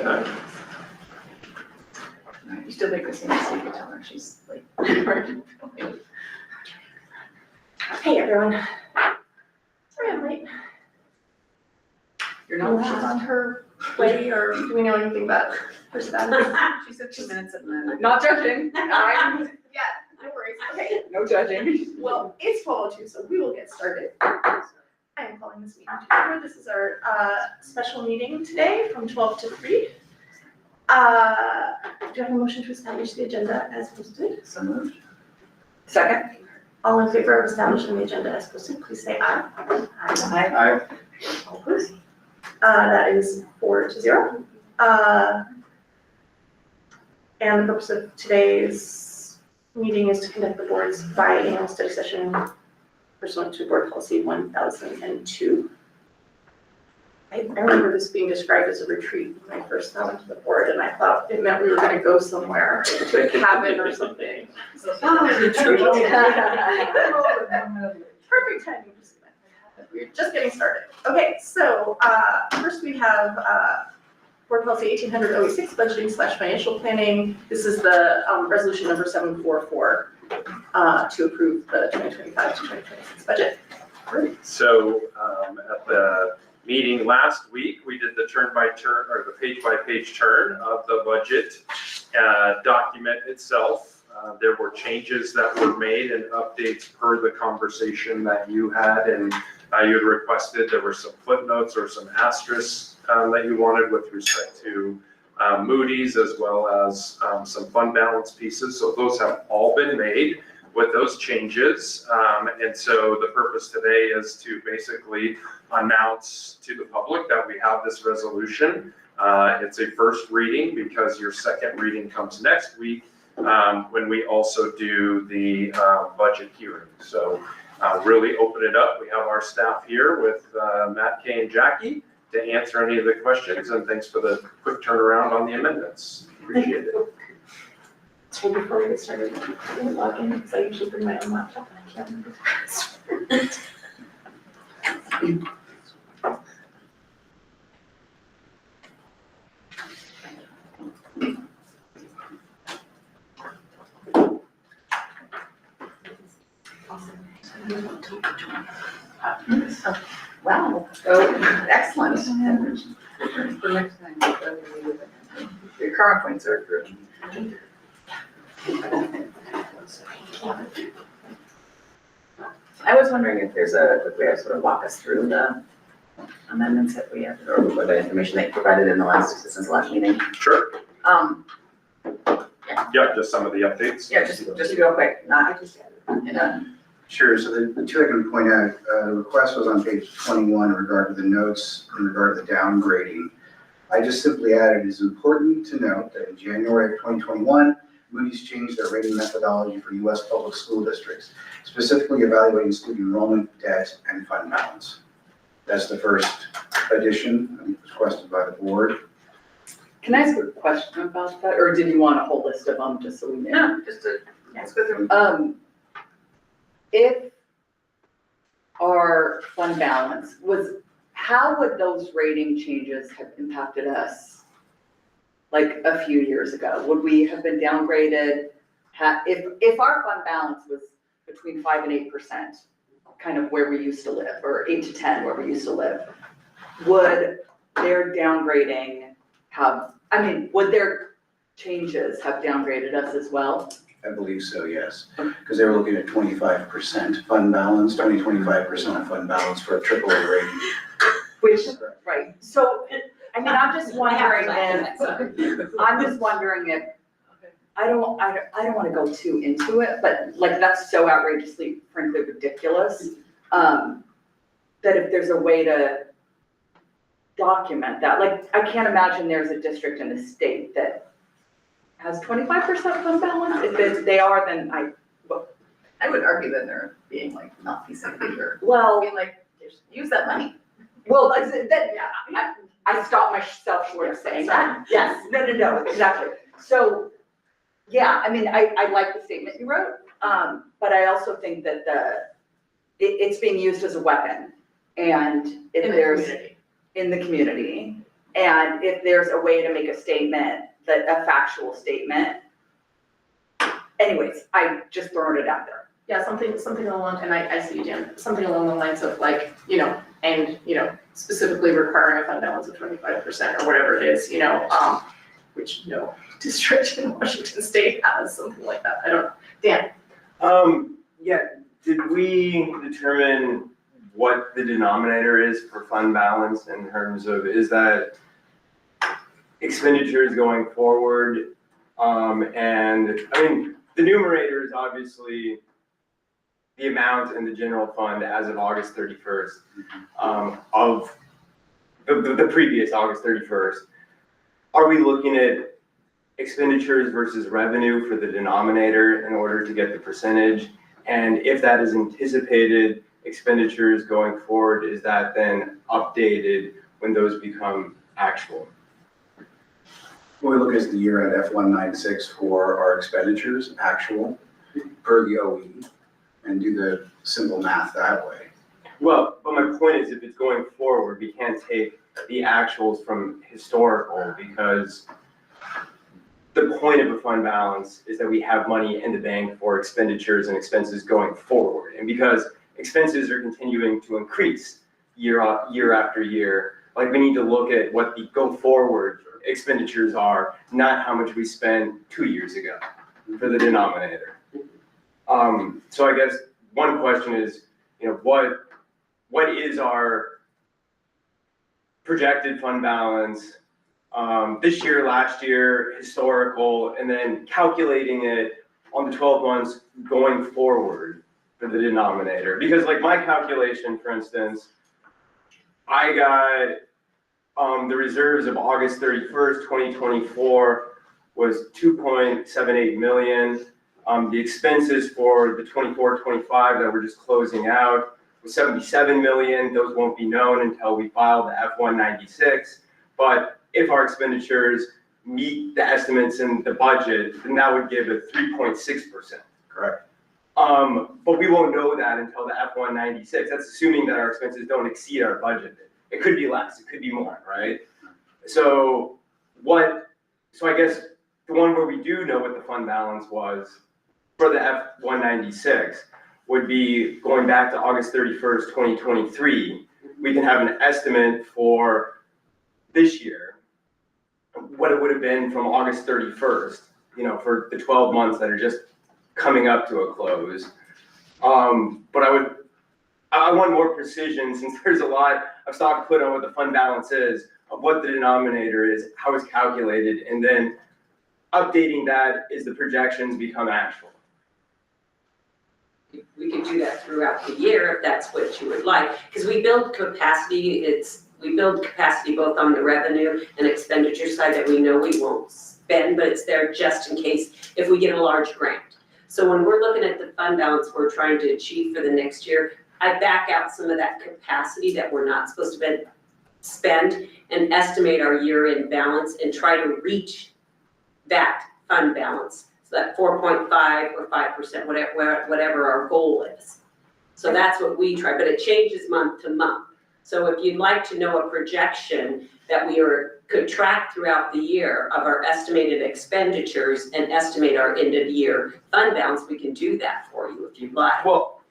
Okay. You still make the same mistake, you tell her she's like. Hey, everyone. Sorry I'm late. You're No, not she's last. on her way, or do we know anything about her status? She said 2 minutes at nine. Not judging. Yeah, no worries. Okay, No judging. well, it's 12:02, so we will get started. I am calling this meeting to order. This is our special meeting today from 12 to 3. Do you have a motion to establish the agenda as posted? So moved. Second? All in favor of establishing the agenda as posted, please say aye. Aye. All opposed? That is 4-0. And the purpose of today's meeting is to conduct the board's biannual study session pursuant to Board Policy 1002. I remember this being described as a retreat when I first got into the board, and I thought it meant we were gonna go somewhere to a cabin or something. Perfect timing. We're just getting started. Okay, so first we have Board Policy 1800-06, budgeting / financial planning. This is the resolution number 744 to approve the 2025 to 2026 budget. Great. So at the meeting last week, we did the turn by turn or the page by page turn of the budget document itself. There were changes that were made and updates per the conversation that you had and you had requested. There were some footnotes or some asterisks that you wanted with respect to Moody's, as well as some fund balance pieces. So those have all been made with those changes. And so the purpose today is to basically announce to the public that we have this resolution. It's a first reading because your second reading comes next week when we also do the budget hearing. So really open it up. We have our staff here with Matt, Kay, and Jackie to answer any of the questions, and thanks for the quick turnaround on the amendments. Appreciate it. So before we get started, let me log in, because I usually bring my own laptop and I can't remember the password. Wow. Oh, excellent. For next time. Your current points are approved. I was wondering if there's a quick way to sort of walk us through the amendments that we have, or the information that you provided since the last meeting. Sure. Yeah, Just some of the updates. yeah, just real quick, not, you know. Sure, so the two I can point out, the request was on page 21 in regard to the notes, in regard to the downgrading. I just simply added, it's important to note that in January of 2021, Moody's changed their rating methodology for U.S. public school districts, specifically evaluating student enrollment, debt, and fund balance. That's the first addition, I think it was requested by the board. Can I ask a question about that, or did you want a whole list of them, just so we know? No, just to, let's go through. If our fund balance how would those rating changes have impacted us like a few years ago? Would we have been downgraded? If our fund balance was between 5 and 8%, kind of where we used to live, or 8 to 10 where we used to live, would their downgrading would their changes have downgraded us as well? I believe so, yes, because they were looking at 25% fund balance, 25% of fund balance for a AAA rating. Which, right, so, I'm just wondering if, I don't wanna go too into it, but like, that's so outrageously, frankly ridiculous. That if there's a way to document that, like, I can't imagine there's a district in the state that has 25% fund balance. If they are, then I would argue that they're being like not decent either. Well, like, just use that money. Well, I stopped myself short of saying that. Yes, no, exactly. So, yeah, I like the statement you wrote, but I also think that it's being used as a weapon, and if there's in the community, And if there's a way to make a statement, a factual statement. Anyways, I just throwing it out there. Yeah, something along, and I see you, Dan, something along the lines of like, and, specifically requiring a fund balance of 25% or whatever it is, which no district in Washington State has, something like that. I don't know. Dan? Yeah, did we determine what the denominator is for fund balance in terms of, is that expenditures going forward? And I mean, the numerator is obviously the amount in the general fund as of August 31st, of the previous August 31st. Are we looking at expenditures versus revenue for the denominator in order to get the percentage? And if that is anticipated expenditures going forward, is that then updated when those become actual? What we look at the year-end F196 for our expenditures, actual, per the OE, and do the simple math that way. Well, but my point is, if it's going forward, we can't take the actuals from historical, because the point of a fund balance is that we have money in the bank for expenditures and expenses going forward. And because expenses are continuing to increase year after year, like, we need to look at what the go forward expenditures are, not how much we spent 2 years ago for the denominator. So I guess one question is, what is our projected fund balance this year, last year, historical, and then calculating it on the 12 months going forward for the denominator? Because like my calculation, for instance, I got the reserves of August 31st, 2024 was 2.78 million. The expenses for the 24-25 that we're just closing out was 77 million. Those won't be known until we file the F196. But if our expenditures meet the estimates in the budget, then that would give a 3.6%. Correct. But we won't know that until the F196. That's assuming that our expenses don't exceed our budget. It could be less, it could be more, right? So I guess the one where we do know what the fund balance was for the F196 would be going back to August 31st, 2023. We can have an estimate for this year, what it would have been from August 31st, for the 12 months that are just coming up to a close. But I want more precision, since there's a lot of stock put on what the fund balance is, of what the denominator is, how it's calculated, and then updating that as the projections become actual. We could do that throughout the year if that's what you would like, because we build capacity, both on the revenue and expenditure side that we know we won't spend, but it's there just in case if we get a large grant. So when we're looking at the fund balance we're trying to achieve for the next year, I back out some of that capacity that we're not supposed to spend and estimate our year-end balance and try to reach that fund balance. So that 4.5 or 5%, whatever our goal is. So that's what we try, but it changes month to month. So if you'd like to know a projection that we could track throughout the year of our estimated expenditures and estimate our end of year fund balance, we can do that for you if you'd like. Well,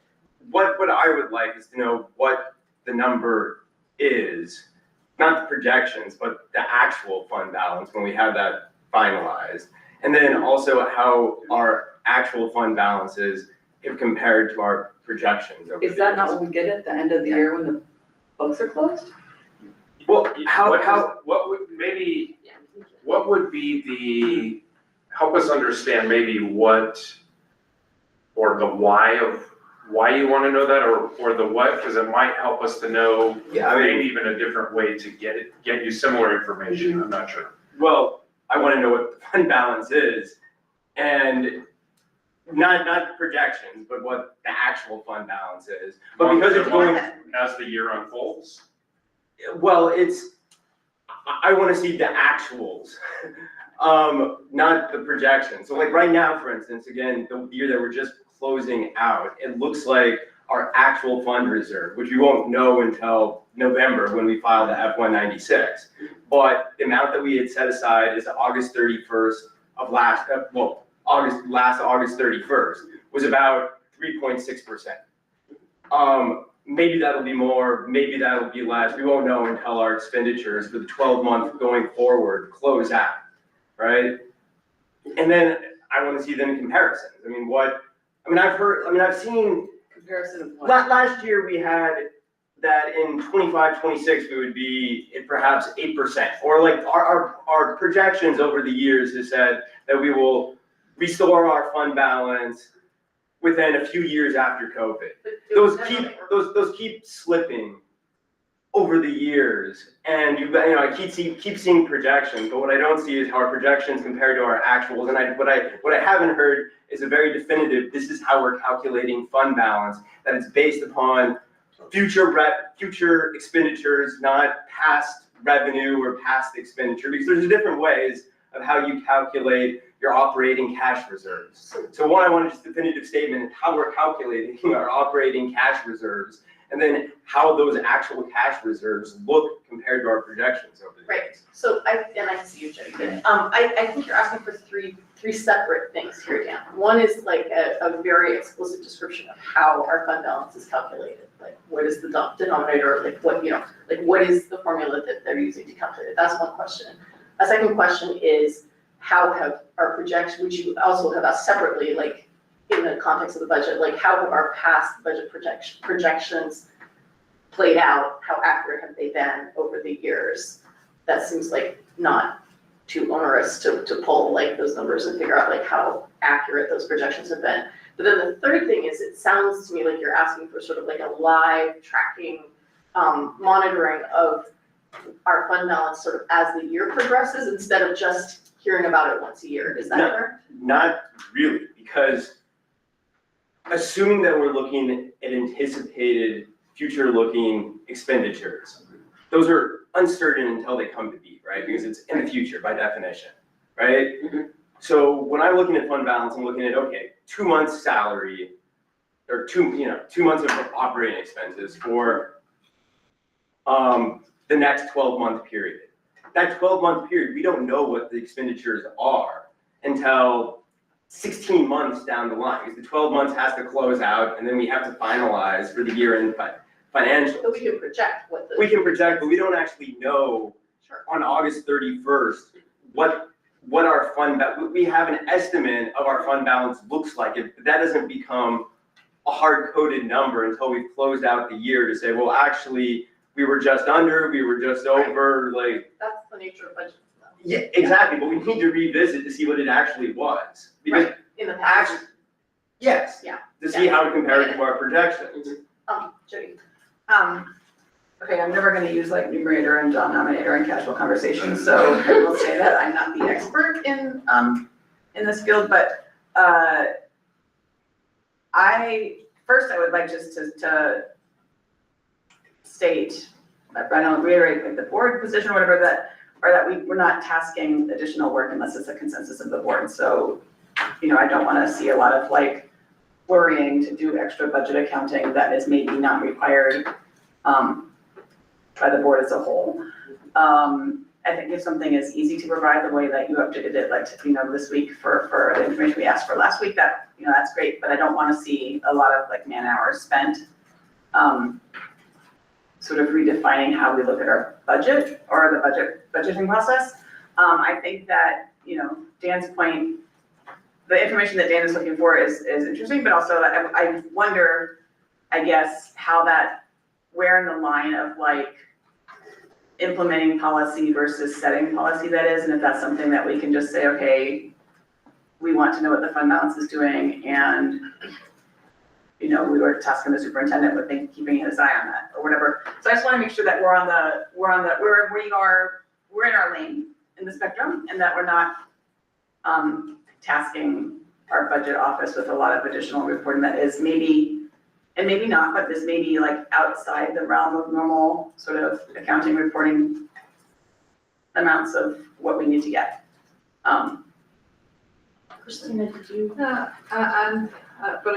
what I would like is to know what the number is, not the projections, but the actual fund balance when we have that finalized. And then also how our actual fund balances if compared to our projections. Is that not what we get at the end of the year when the books are closed? Well, what would be help us understand maybe what, or the why you want to know that, or the what, because it might help us to know, maybe even a different way to get you similar information. I'm not sure. Well, I want to know what the fund balance is, and not projections, but what the actual fund balance is. But because it's going as the year unfolds. well, I want to see the actuals, not the projections. So like right now, for instance, again, the year that we're just closing out, it looks like our actual fund reserve, which we won't know until November when we file the F196. but the amount that we had set aside is August 31st of August 31st was about 3.6%. Maybe that'll be more, maybe that'll be less. We won't know until our expenditures for the 12-month going forward close out, right? And then I want to see then comparisons. I've seen, Comparison of what? last year we had that in 25, 26, we would be at perhaps 8%. Or like our projections over the years has said that we will restore our fund balance within a few years after COVID. Those keep slipping over the years, and I keep seeing projections, but what I don't see is how our projections compare to our actuals. And what I haven't heard is a very definitive, this is how we're calculating fund balance, that it's based upon future expenditures, not past revenue or past expenditure, because there's different ways of how you calculate your operating cash reserves. So one, I wanted just a definitive statement of how we're calculating our operating cash reserves, and then how those actual cash reserves look compared to our projections over the years. Right, so I see you, Jenny. I think you're asking for three separate things here, Dan. One is like a very explicit description of how our fund balance is calculated. Like, what is the denominator, like what is the formula that they're using to calculate it? That's one question. A second question is, how have our projections, which you also have asked separately, like in the context of the budget, like how have our past budget projections played out? How accurate have they been over the years? That seems like not too onerous to pull like those numbers and figure out like how accurate those projections have been. But then the third thing is, it sounds to me like you're asking for sort of like a live tracking, monitoring of our fund balance sort of as the year progresses, instead of just hearing about it once a year. Is that correct? Not really, because assuming that we're looking at anticipated future-looking expenditures, those are uncertain until they come to be, right? Because it's in the future by definition, right? So when I'm looking at fund balance, I'm looking at, okay, 2 months salary, or 2 months of operating expenses for the next 12-month period. That 12-month period, we don't know what the expenditures are until 16 months down the line, because the 12 months has to close out, and then we have to finalize for the year-end financials. But we can project what the. We can project, but we don't actually know Sure. on August 31st what our we have an estimate of our fund balance looks like. That doesn't become a hard-coded number until we've closed out the year to say, well, actually, we were just under, we were just over, like. That's the nature of budgets, though. Yeah, exactly, but we need to revisit to see what it actually was. Because Right, in the past. yes. Yeah. To see how it compared to our projections. Jody. Okay, I'm never gonna use like numerator and denominator in casual conversations, so I will say that I'm not the expert in this field, but I would like just to state, I don't reiterate like the board position or whatever, that we're not tasking additional work unless it's a consensus of the board. So, I don't wanna see a lot of like worrying to do extra budget accounting that is maybe not required by the board as a whole. I think if something is easy to provide the way that you updated it, like, this week for the information we asked for last week, that, that's great, but I don't want to see a lot of like man hours spent sort of redefining how we look at our budget or the budgeting process. I think that, Dan's point, the information that Dan is looking for is interesting, but also I wonder, I guess, where in the line of like implementing policy versus setting policy that is, and if that's something that we can just say, okay, we want to know what the fund balance is doing, and we were tasking the superintendent with keeping his eye on that or whatever. So I just want to make sure that we're in our lane in the spectrum, and that we're not tasking our budget office with a lot of additional reporting that is maybe not, but this may be like outside the realm of normal sort of accounting reporting amounts of what we need to get. Christina, did you? But I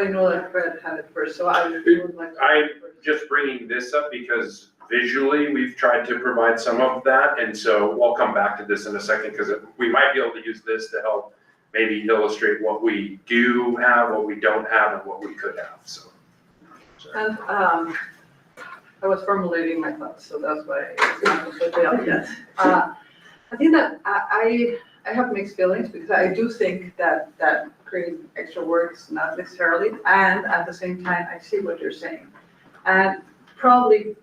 know that Fred had it first, so I would like. I'm just bringing this up because visually, we've tried to provide some of that. And so we'll come back to this in a second because we might be able to use this to help maybe illustrate what we do have, what we don't have, and what we could have, so. And I was formulating my thoughts, so that's why it's not completely out yet. I think that I have mixed feelings because I do think that creating extra work is not necessarily, and at the same time, I see what you're saying. And probably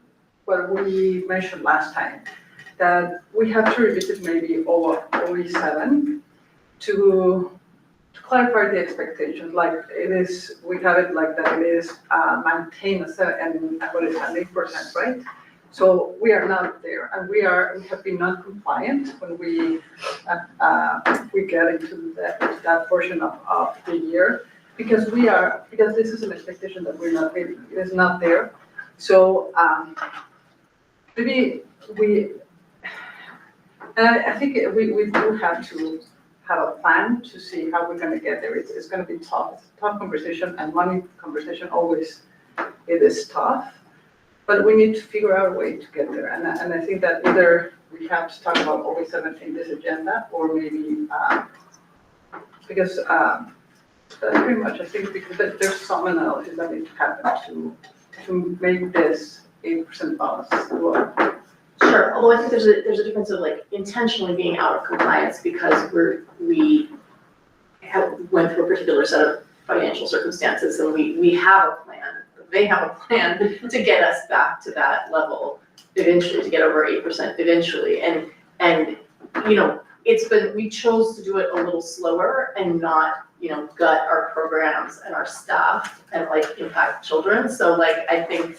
what we mentioned last time, that we have to revisit maybe OE7 to clarify the expectations, like it is, we have it like that it is maintained as and what is that, 8%, right? So we are not there, and we have been non-compliant when we get into that portion of the year, because this is an expectation that we're not meeting, it is not there. So maybe I think we do have to have a plan to see how we're gonna get there. It's gonna be tough conversation, and money conversation always, it is tough. But we need to figure out a way to get there, and I think that either we have to talk about OE7 in this agenda, or maybe, because that's pretty much, I think, because there's some analysis that needs to happen to make this 8% balance work. Sure, although I think there's a difference of like intentionally being out of compliance because we went through a particular set of financial circumstances, and we have a plan, they have a plan to get us back to that level eventually, to get over 8% eventually, and you know, we chose to do it a little slower and not, you know, gut our programs and our staff and like impact children. So like, I think,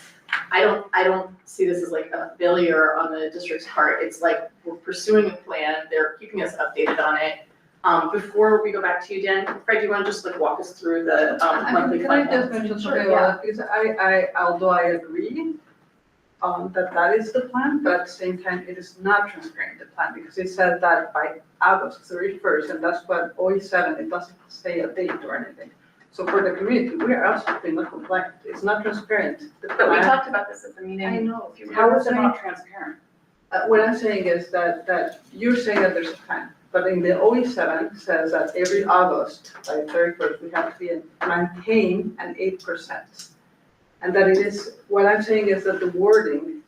I don't see this as like a failure on the district's part. It's like we're pursuing a plan, they're keeping us updated on it. Before we go back to you, Dan, Fred, do you want to just like walk us through the monthly Can fund I just balance? mention Sure, something yeah. about, because although I agree that is the plan, but at the same time, it is not transparent, the plan, because it says that by August 31st, and that's what OE7, it doesn't say a date or anything. So for the community, we are absolutely not compliant, it's not transparent. The But we plan- talked about this at the meeting. I know, How is it not transparent? what I'm saying is that you're saying that there's a plan, but in the OE7 says that every August, by 31st, we have to maintain an 8%. And that it is, what I'm saying is that the wording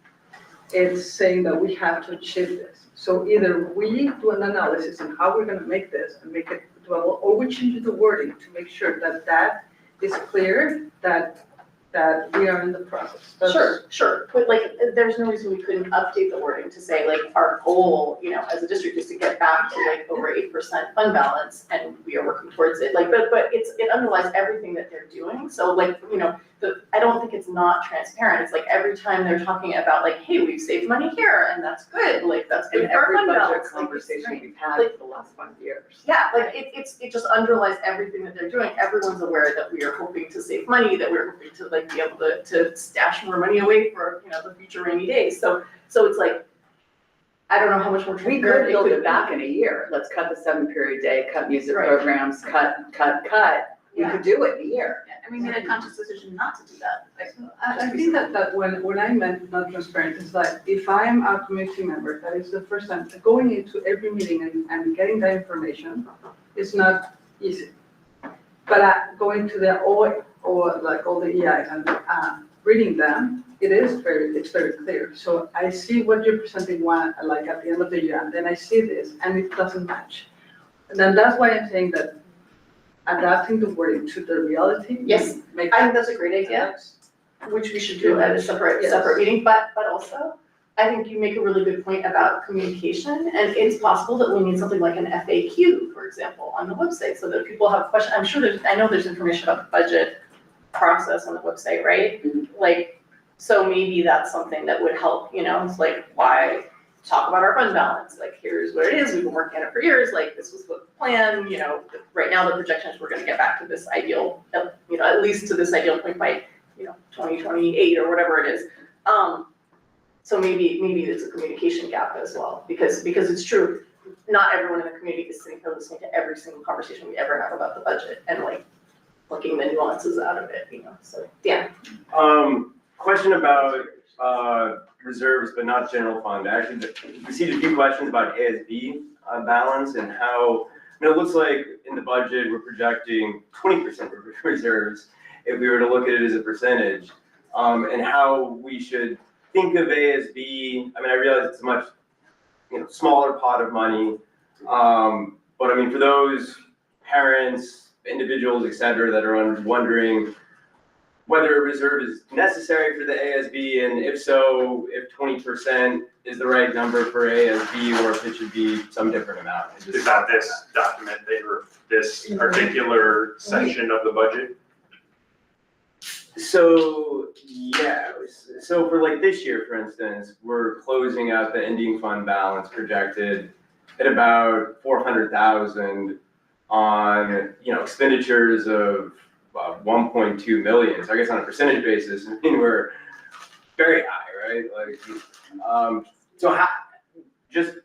is saying that we have to achieve this. So either we do an analysis on how we're gonna make this and make it doable, or we change the wording to make sure that that is clear, that we are in the process. Sure, but like, there's no reason we couldn't update the wording to say like, our goal, you know, as a district is to get back to like over 8% fund balance, and we are working towards it, like, but it underlies everything that they're doing, so like, you know, I don't think it's not transparent, it's like every time they're talking about like, hey, we've saved money here, and that's good, like, that's good In for our every fund budget balance, like, conversation right. we've had Like- for the last 5 years. Yeah, like it just underlies everything that they're doing. Everyone's aware that we are hoping to save money, that we're hoping to like be able to stash more money away for, you know, the future rainy days. So it's like, I don't know how much more We transparent could it build could it be. back in a year, let's cut the 7-period day, cut music Right. programs, cut. We Yeah. could do it in a year. And we made a conscious decision not to do that. Like, I think that when I meant not transparent, is that if I'm a community member, that is the first time, going into every meeting and getting that information is not easy. But going to the or like all the EIs and reading them, it's very clear. So I see what you're presenting like at the end of the year, and then I see this, and it doesn't match. And then that's why I'm saying that adapting the wording to the reality. Yes, makes I think that's a great idea, which we should do at a separate meeting, but also, I think you make a really good point about communication, and it's possible that we need something like an FAQ, for example, on the website, so that people have questions. I'm sure I know there's information about the budget process on the website, right? Like, so maybe that's something that would help, you know, it's like, why talk about our fund balance? Like, here's what it is, we've been working on it for years, like, this was the plan, you know, right now the projection is we're gonna get back to this ideal, you know, at least to this ideal point by, you know, 2028 or whatever it is. So maybe it's a communication gap as well, because it's true, not everyone in the community is sitting here listening to every single conversation we ever have about the budget and like looking the nuances out of it, you know, so, yeah. Question about reserves, but not general fund. Actually, we received a few questions about ASB balance and how, I mean, it looks like in the budget, we're projecting 20% reserves if we were to look at it as a percentage, and how we should think of ASB. I mean, I realize it's a much, smaller pot of money, but I mean, for those parents, individuals, et cetera, that are wondering whether a reserve is necessary for the ASB, and if so, if 20% is the right number for ASB, or if it should be some different amount. Is that this document, or this particular section of the budget? So, yeah, so for like this year, for instance, we're closing out the ending fund balance projected at about 400,000 on, expenditures of 1.2 million. So I guess on a percentage basis, I mean, we're very high, right? Like, so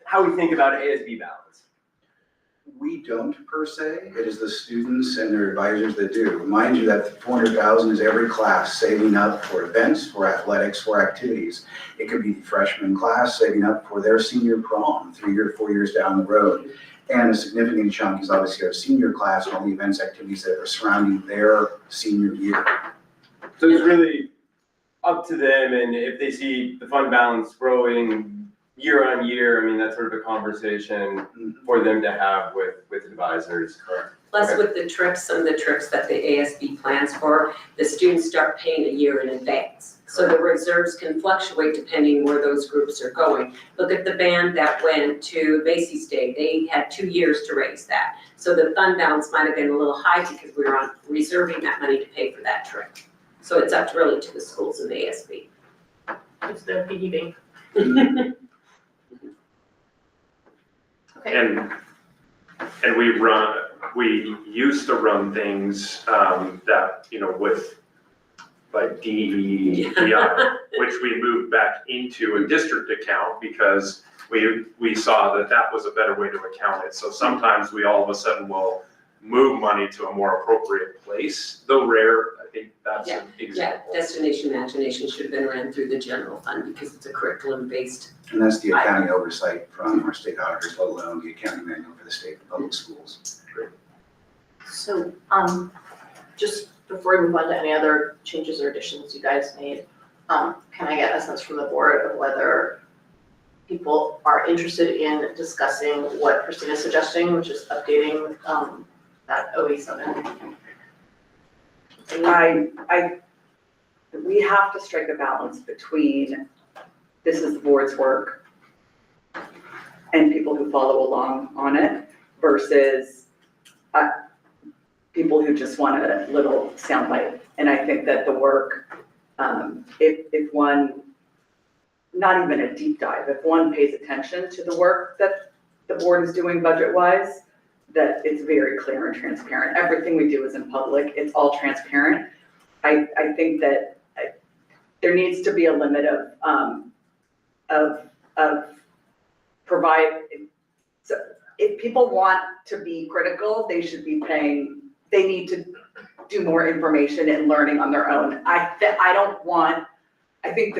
how we think about ASB balance? We don't per se, it is the students and their advisors that do. Remind you that the 400,000 is every class saving up for events, for athletics, for activities. It could be the freshman class saving up for their senior prom 3 or 4 years down the road. And a significant chunk is obviously our senior class and all the events, activities that are surrounding their senior year. So it's really up to them, and if they see the fund balance growing year on year, I mean, that's sort of a conversation for them to have with advisors. Correct. Plus with the trips, some of the trips that the ASB plans for, the students start paying a year in advance. So the reserves can fluctuate depending where those groups are going. Look at the band that went to Macy's Day, they had 2 years to raise that. So the fund balance might have been a little high because we were reserving that money to pay for that trip. So it's up really to the schools and the ASB. It's the piggy bank. Okay. And we used to run things, that, with like DEI, which we moved back into a district account because we saw that was a better way to account it. So sometimes we all of a sudden will move money to a more appropriate place, though rare. I think that's an Yeah, example. Destination Imagination should have been ran through the general fund because it's a curriculum-based. And that's the accounting oversight from our state auditors, let alone the accounting manual for the state public schools. So, just before we move on to any other changes or additions you guys made, can I get a sense from the board of whether people are interested in discussing what Christine is suggesting, which is updating, that OE7? We have to strike a balance between this is the board's work and people who follow along on it versus people who just want a little soundbite. And I think that the work, if one, not even a deep dive, if one pays attention to the work that the board is doing budget-wise, that it's very clear and transparent. Everything we do is in public, it's all transparent. I think that there needs to be a limit of provide, so if people want to be critical, they should be paying, they need to do more information and learning on their own. I think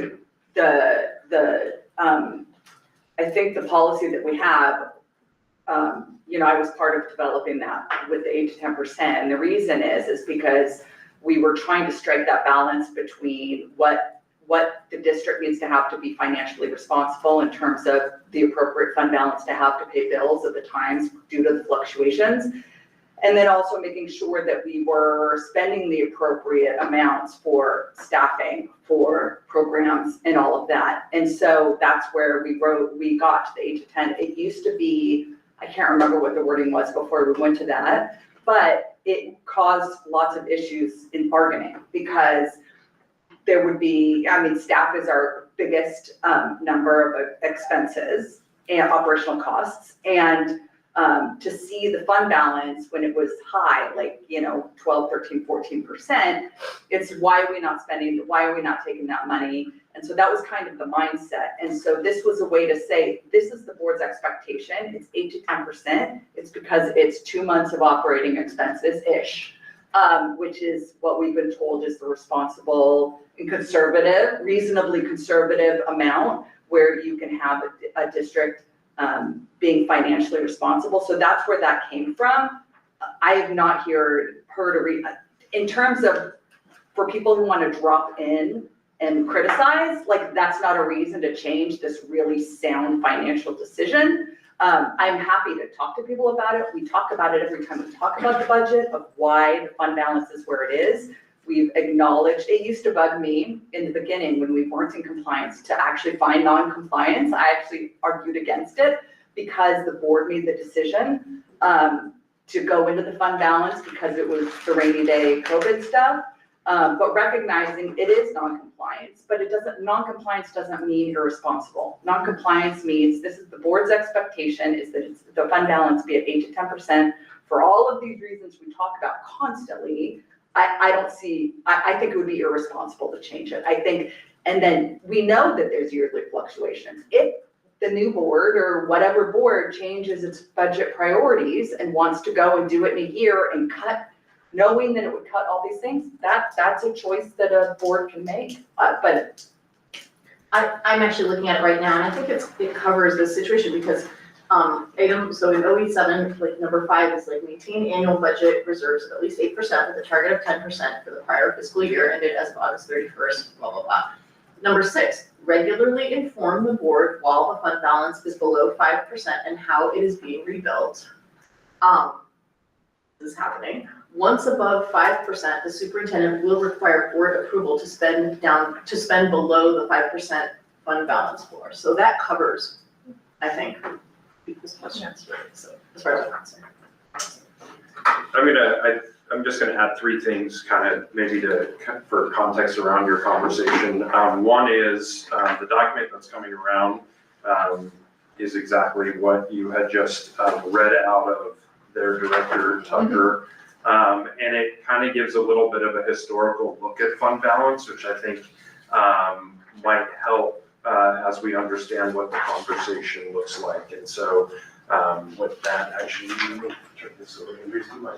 the policy that we have, I was part of developing that with the 8 to 10%. And the reason is because we were trying to strike that balance between what the district needs to have to be financially responsible in terms of the appropriate fund balance to have to pay bills at the times due to the fluctuations. And then also making sure that we were spending the appropriate amounts for staffing, for programs and all of that. And so that's where we got to the 8 to 10. It used to be, I can't remember what the wording was before we went to that, but it caused lots of issues in bargaining because there would be, staff is our biggest number of expenses and operational costs. And to see the fund balance when it was high, 12, 13, 14%, it's why are we not spending, why are we not taking that money? And so that was kind of the mindset. And so this was a way to say, this is the board's expectation. It's 8 to 10%. It's because it's 2 months of operating expenses-ish. which is what we've been told is the responsible and conservative, reasonably conservative amount where you can have a district being financially responsible. So that's where that came from. I have not heard in terms of, for people who want to drop in and criticize, like, that's not a reason to change this really sound financial decision. I'm happy to talk to people about it. We talk about it every time we talk about the budget of why the fund balance is where it is. We've acknowledged, it used to bug me in the beginning when we weren't in compliance to actually find non-compliance. I actually argued against it because the board made the decision to go into the fund balance because it was the rainy day COVID stuff. But recognizing it is non-compliance, but non-compliance doesn't mean irresponsible. Non-compliance means this is the board's expectation is that the fund balance be at 8 to 10% for all of these reasons we talk about constantly. I think it would be irresponsible to change it. I think, and then we know that there's yearly fluctuations. If the new board or whatever board changes its budget priorities and wants to go and do it in a year and cut, knowing that it would cut all these things, that's a choice that a board can make. But I'm actually looking at it right now, and I think it covers this situation because so in OE7, like number 5 is like maintain annual budget reserves of at least 8% with a target of 10% for the prior fiscal year ended as of August 31st, blah, blah, blah. Number 6, regularly inform the board while the fund balance is below 5% and how it is being rebuilt. This is happening. Once above 5%, the superintendent will require board approval to spend below the 5% fund balance floor. So that covers, I think, people's questions, right? So as far as I'm concerned. I'm just gonna add 3 things kind of maybe for context around your conversation. One is the document that's coming around is exactly what you had just read out of their director, Tucker. And it kind of gives a little bit of a historical look at fund balance, which I think might help as we understand what the conversation looks like. And so with that, actually, let me turn this over to my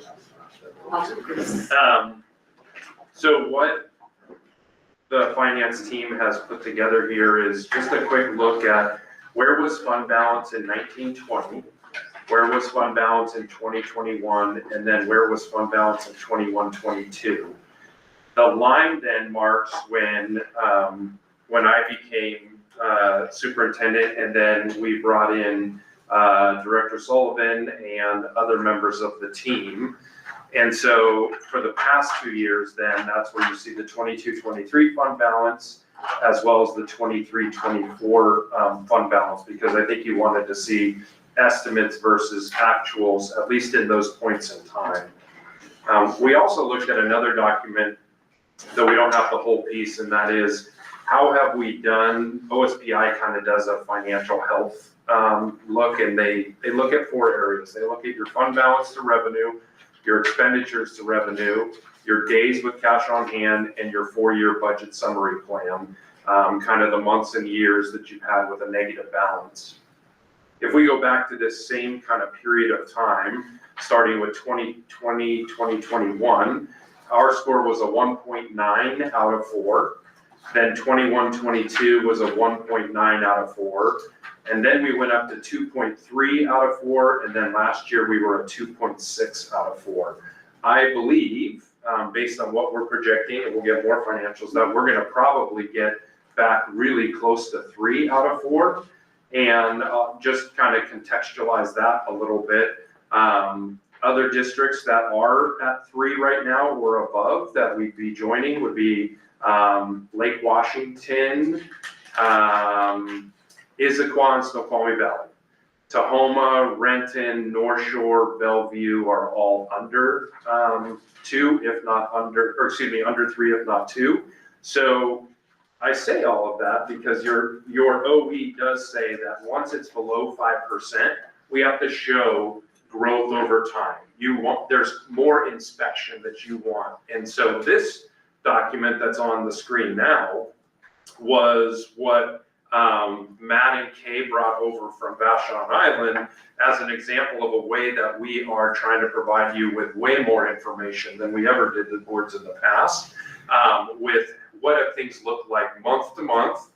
so what the finance team has put together here is just a quick look at where was fund balance in 1920, where was fund balance in 2021, and then where was fund balance in 21-22. The line then marks when I became superintendent, and then we brought in Director Sullivan and other members of the team. And so for the past 2 years, then that's where you see the 22-23 fund balance, as well as the 23-24 fund balance, because I think you wanted to see estimates versus actuals, at least in those points in time. We also looked at another document, though we don't have the whole piece, and that is how have we done, OSPI kind of does a financial health look, and they look at 4 areas. They look at your fund balance to revenue, your expenditures to revenue, your days with cash on hand, and your 4-year budget summary plan, kind of the months and years that you've had with a negative balance. If we go back to this same kind of period of time, starting with 2020, 2021, our score was a 1.9 out of 4. Then 21-22 was a 1.9 out of 4. And then we went up to 2.3 out of 4. And then last year we were a 2.6 out of 4. I believe, based on what we're projecting, and we'll get more financials, that we're gonna probably get back really close to 3 out of 4. And just kind of contextualize that a little bit. Other districts that are at 3 right now or above that we'd be joining would be Lake Washington, Issaquah, and Snoqualmie Valley. Tahoma, Renton, North Shore, Bellevue are all under 2, if not under, or excuse me, under 3, if not 2. So I say all of that because your OE does say that once it's below 5%, we have to show growth over time. There's more inspection that you want. And so this document that's on the screen now was what Matt and Kay brought over from Vashon Island as an example of a way that we are trying to provide you with way more information than we ever did the boards in the past, with what have things look like month to month.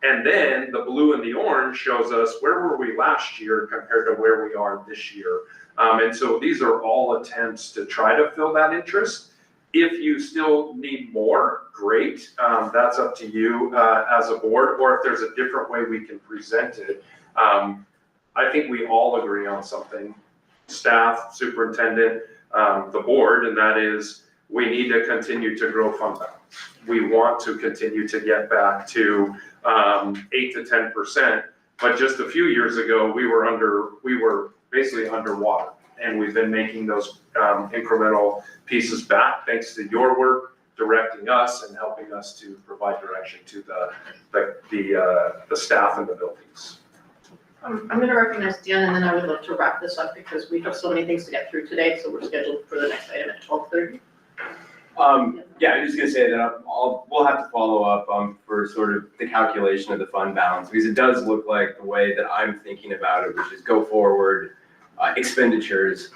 And then the blue and the orange shows us where were we last year compared to where we are this year. And so these are all attempts to try to fill that interest. If you still need more, great. That's up to you as a board, or if there's a different way we can present it. I think we all agree on something, staff, superintendent, the board, and that is we need to continue to grow fund balance. We want to continue to get back to 8 to 10%, but just a few years ago, we were basically underwater. And we've been making those incremental pieces back, thanks to your work, directing us and helping us to provide direction to the staff in the buildings. I'm gonna recognize Dan, and then I would love to wrap this up because we have so many things to get through today, so we're scheduled for the next item at 12:30. Yeah, I'm just gonna say that we'll have to follow up, for sort of the calculation of the fund balance, because it does look like the way that I'm thinking about it, which is go forward, expenditures,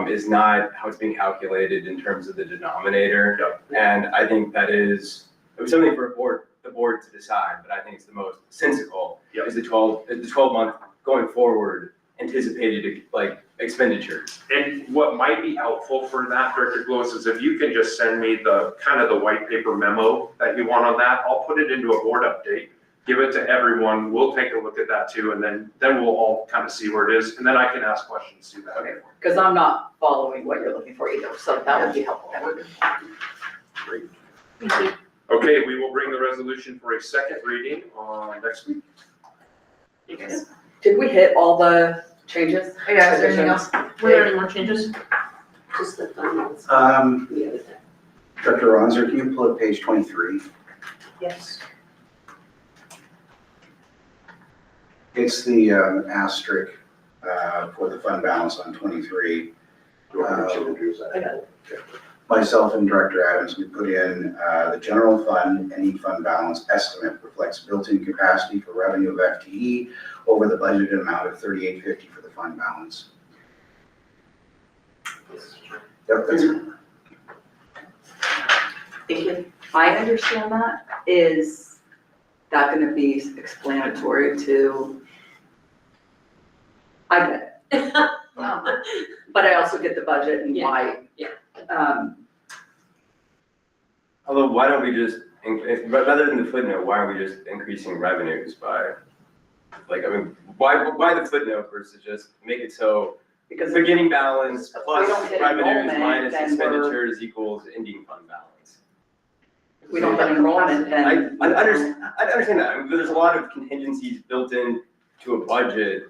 is not how it's being calculated in terms of the denominator. Yep. And I think that is, it was something for the board to decide, but I think it's the most sensical, Yep. is the 12-month going forward anticipated, like, expenditures. And what might be helpful for that, Director Glowis, is if you can just send me the kind of the white paper memo that you want on that, I'll put it into a board update, give it to everyone, we'll take a look at that too, and then we'll all kind of see where it is, and then I can ask questions to that. Okay, because I'm not following what you're looking for either, so that would be helpful. Great. Thank you. Okay, we will bring the resolution for a second reading on next week. Did we hit all the changes? Yeah, is there anything else? Were there any more changes? Just the finance. Um, The other thing. Director Ronzer, can you pull up page 23? Yes. It's the asterisk for the fund balance on 23. Myself and Director Adams, we put in the general fund, any fund balance estimate reflects built-in capacity for revenue of FTE over the budgeted amount of $38.50 for the fund balance. Yep, that's it. Thank you. I understand that. Is that gonna be explanatory to? I get it, but I also get the budget and why. Yeah. Although, why don't we just, rather than the footnote, why aren't we just increasing revenues by, like, I mean, why the footnote versus just make it so Because beginning balance we plus don't hit revenues enrollment, minus then expenditures equals ending fund balance? if we don't get enrollment, then. I understand that, I mean, there's a lot of contingencies built in to a budget,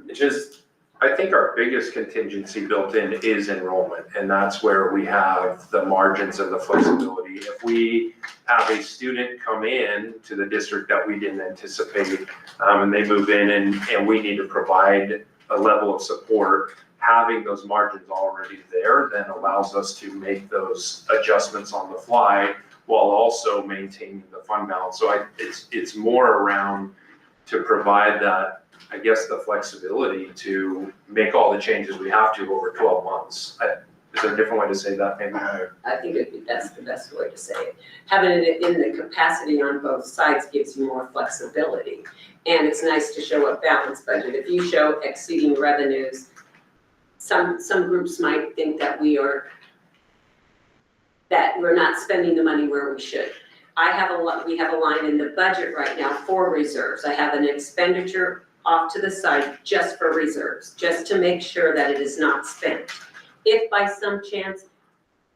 it's just, I think our biggest contingency built in is enrollment, and that's where we have the margins and the flexibility. If we have a student come in to the district that we didn't anticipate, and they move in and we need to provide a level of support, having those margins already there then allows us to make those adjustments on the fly while also maintaining the fund balance. So it's more around to provide that, I guess, the flexibility to make all the changes we have to over 12 months. Is there a different way to say that, maybe? I think that's the best way to say it. Having it in the capacity on both sides gives you more flexibility. And it's nice to show a balanced budget. If you show exceeding revenues, some groups might think that we're not spending the money where we should. We have a line in the budget right now for reserves. I have an expenditure off to the side just for reserves, just to make sure that it is not spent. If by some chance,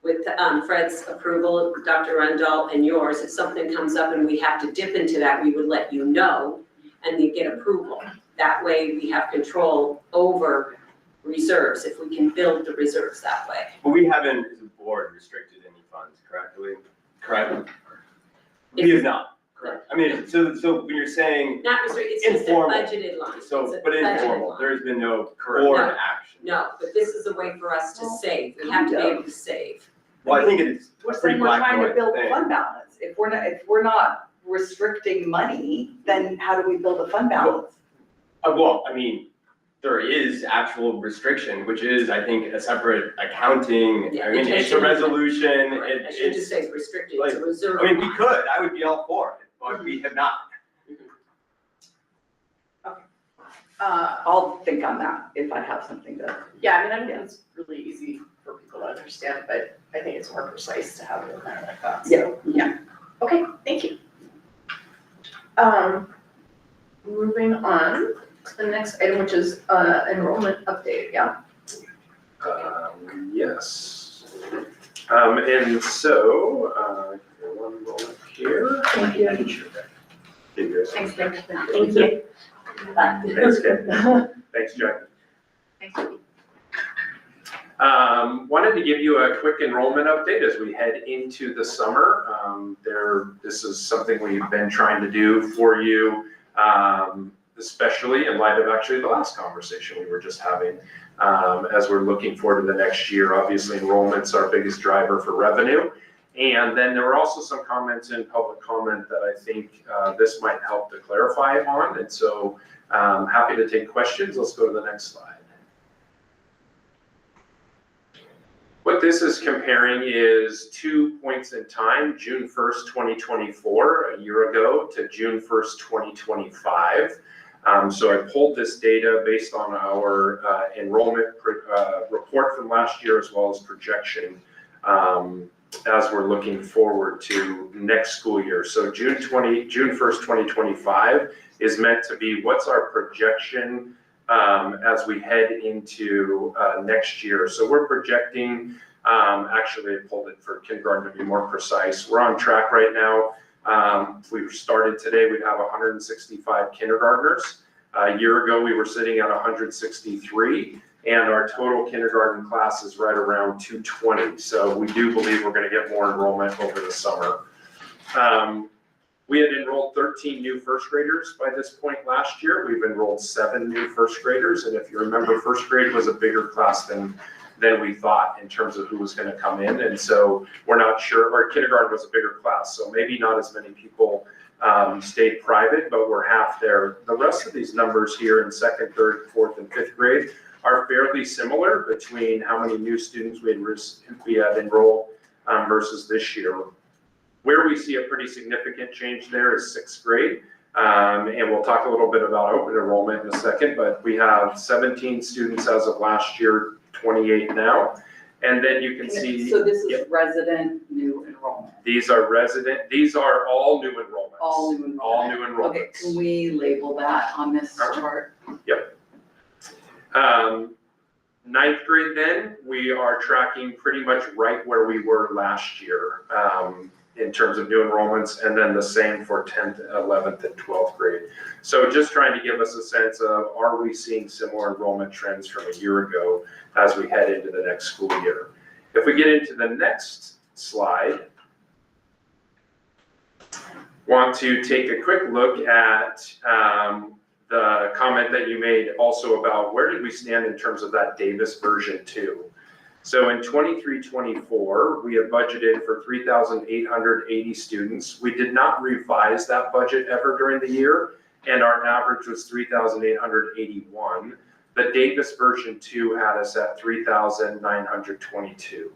with Fred's approval, Dr. Rundall and yours, if something comes up and we have to dip into that, we would let you know and you get approval. That way we have control over reserves, if we can build the reserves that way. but we haven't, as a board, restricted any funds, correctly? Correct? We have not, correct. I mean, so when you're saying, Not restricted, it's just a Informal. budgeted line. so, It's a but budgeted informal, line. there's been no Correct. board No. action. No, but this is a way for us to save. We have to be able to save. Well, I think it's We're a pretty saying we're black trying and to build white thing. fund balance. If we're not restricting money, then how do we build a fund balance? Well, I mean, there is actual restriction, which is, I think, a separate accounting, Yeah, I mean, it's a resolution, I shouldn't just say it's restricted, it's a reserve. I mean, we could, I would be all for it, but we have not. I'll think on that if I have something to. Yeah, I mean, I think it's really easy for people to understand, but I think it's more precise to have it kind of like that, so. Yeah. Okay, thank you. Moving on to the next item, which is enrollment update, yeah? Yes. And so, one moment here. Thank you. Here you go. Thanks, Nick. Thank you. Thanks, Ken. Thanks, Jackie. Thanks. Wanted to give you a quick enrollment update as we head into the summer. This is something we've been trying to do for you, especially in light of actually the last conversation we were just having. As we're looking forward to the next year, obviously enrollment's our biggest driver for revenue. And then there were also some comments in public comment that I think this might help to clarify on. And so happy to take questions. Let's go to the next slide. What this is comparing is 2 points in time, June 1st, 2024, a year ago, to June 1st, 2025. So I pulled this data based on our enrollment report from last year, as well as projection as we're looking forward to next school year. So June 1st, 2025 is meant to be what's our projection as we head into next year. So we're projecting, actually I pulled it for kindergarten to be more precise. We're on track right now. If we started today, we'd have 165 kindergartners. A year ago, we were sitting at 163, and our total kindergarten class is right around 220. So we do believe we're going to get more enrollment over the summer. We had enrolled 13 new first graders by this point last year. We've enrolled 7 new first graders. And if you remember, first grade was a bigger class than we thought in terms of who was going to come in. And so we're not sure, or kindergarten was a bigger class. So maybe not as many people stayed private, but we're half there. The rest of these numbers here in 2nd, 3rd, 4th, and 5th grade are fairly similar between how many new students we had enrolled versus this year. Where we see a pretty significant change there is 6th grade. And we'll talk a little bit about open enrollment in a second, but we have 17 students as of last year, 28 now. And then you can see. So this is resident new enrollment. These are all new enrollments. All new enrollment. All new enrollments. Okay, can we label that on this chart? Yep. 9th grade then, we are tracking pretty much right where we were last year in terms of new enrollments, and then the same for 10th, 11th, and 12th grade. So just trying to give us a sense of, are we seeing similar enrollment trends from a year ago as we head into the next school year? If we get into the next slide, want to take a quick look at the comment that you made also about where did we stand in terms of that Davis version 2. So in 23-24, we have budgeted for 3,880 students. We did not revise that budget ever during the year, and our average was 3,881. The Davis version 2 had us at 3,922.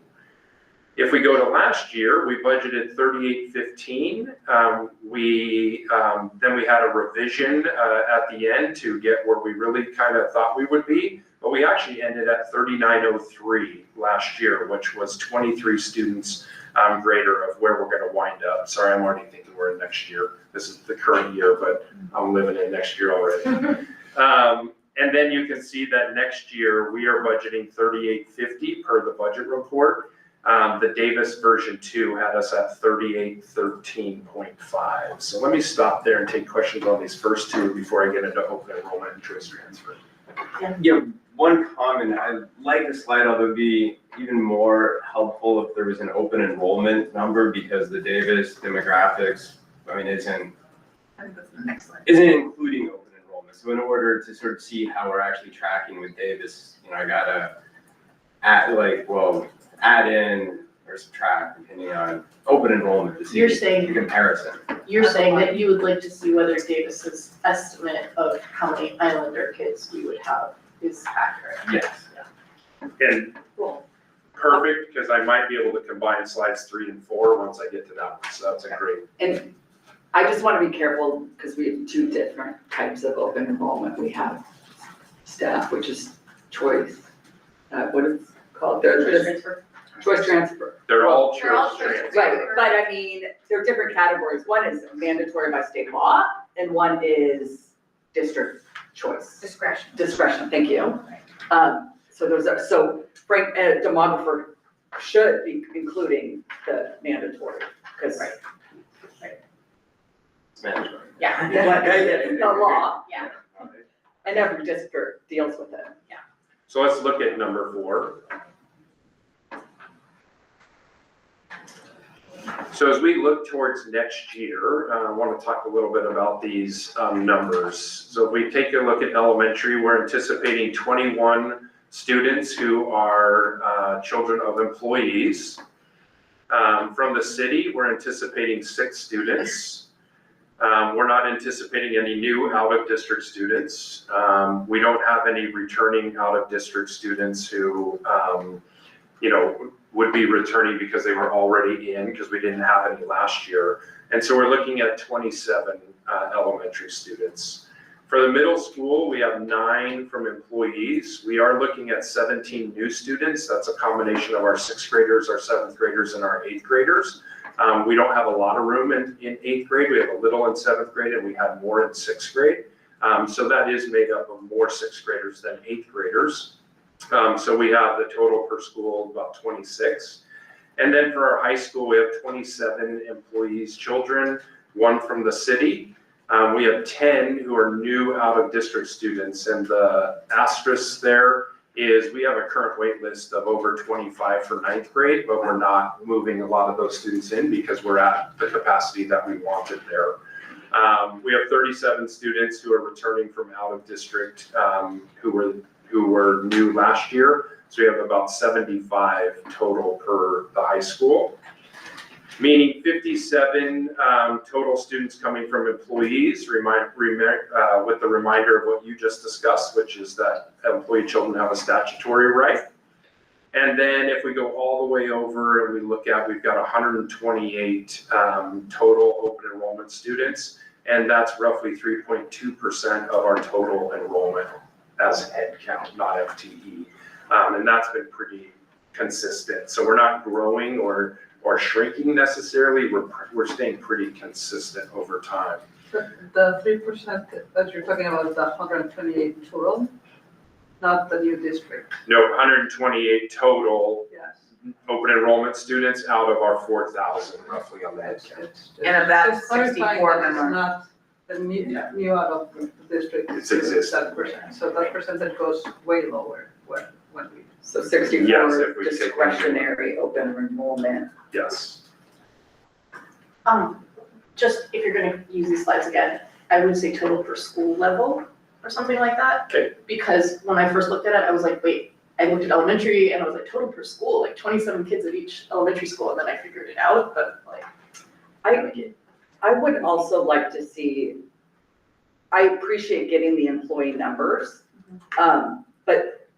If we go to last year, we budgeted 3,815. Then we had a revision at the end to get where we really kind of thought we would be, but we actually ended at 3,903 last year, which was 23 students greater of where we're going to wind up. Sorry, I'm already thinking we're in next year. This is the current year, but I'm living in next year already. And then you can see that next year we are budgeting 3,850 per the budget report. The Davis version 2 had us at 3,813.5. So let me stop there and take questions on these first two before I get into open enrollment and choice transfer. Yeah, one comment, I like the slide, although it would be even more helpful if there was an open enrollment number, because the Davis demographics, I mean, isn't I think that's the next slide. including open enrollment. So in order to sort of see how we're actually tracking with Davis, I gotta add in or subtract depending on open enrollment to see You're saying- the comparison. You're saying that you would like to see whether Davis's estimate of how many Islander kids we would have is accurate. Yes. And Cool. perfect, because I might be able to combine slides 3 and 4 once I get to that one, so that's a great. And I just want to be careful because we have two different types of open enrollment. We have staff, which is choice, what is it called? There's choice transfer. They're all They're all choice choice. grants. Right, but I mean, they're different categories. One is mandatory by state law and one is district choice. Discretion, thank you. So those are, so Frank, a demographer should be including the mandatory, because It's mandatory. Yeah. it's the law, Yeah. and every district deals with it. So let's look at number 4. So as we look towards next year, I want to talk a little bit about these numbers. So if we take a look at elementary, we're anticipating 21 students who are children of employees. From the city, we're anticipating 6 students. We're not anticipating any new out-of-district students. We don't have any returning out-of-district students who, would be returning because they were already in, because we didn't have any last year. And so we're looking at 27 elementary students. For the middle school, we have 9 from employees. We are looking at 17 new students. That's a combination of our 6th graders, our 7th graders, and our 8th graders. We don't have a lot of room in 8th grade. We have a little in 7th grade, and we had more in 6th grade. So that is made up of more 6th graders than 8th graders. So we have the total per school about 26. And then for our high school, we have 27 employees, children, 1 from the city. We have 10 who are new out-of-district students, and the asterisk there is we have a current wait list of over 25 for 9th grade, but we're not moving a lot of those students in because we're at the capacity that we wanted there. We have 37 students who are returning from out-of-district who were new last year. So we have about 75 total per the high school, meaning 57 total students coming from employees, with the reminder of what you just discussed, which is that employee children have a statutory right. And then if we go all the way over and we look at, we've got 128 total open enrollment students, and that's roughly 3.2% of our total enrollment as head count, not FTE. And that's been pretty consistent. So we're not growing or shrinking necessarily, we're staying pretty consistent over time. The 3% that you're talking about is the 128 total, not the new district. No, 128 total Yes. open enrollment students out of our 4,000 roughly on the head count. And of that, Just clarifying 64 that it's members. not the new out of the district. It's existing. That percent, so that percentage goes way lower when we. So Yes, 64 if we take- discretionary open enrollment. Yes. Just if you're gonna use these slides again, I would say total per school level or something like that. Okay. Because when I first looked at it, I was like, wait, I looked at elementary and I was like, total per school, like 27 kids at each elementary school, and then I figured it out, but like. I would also like to see, I appreciate getting the employee numbers, but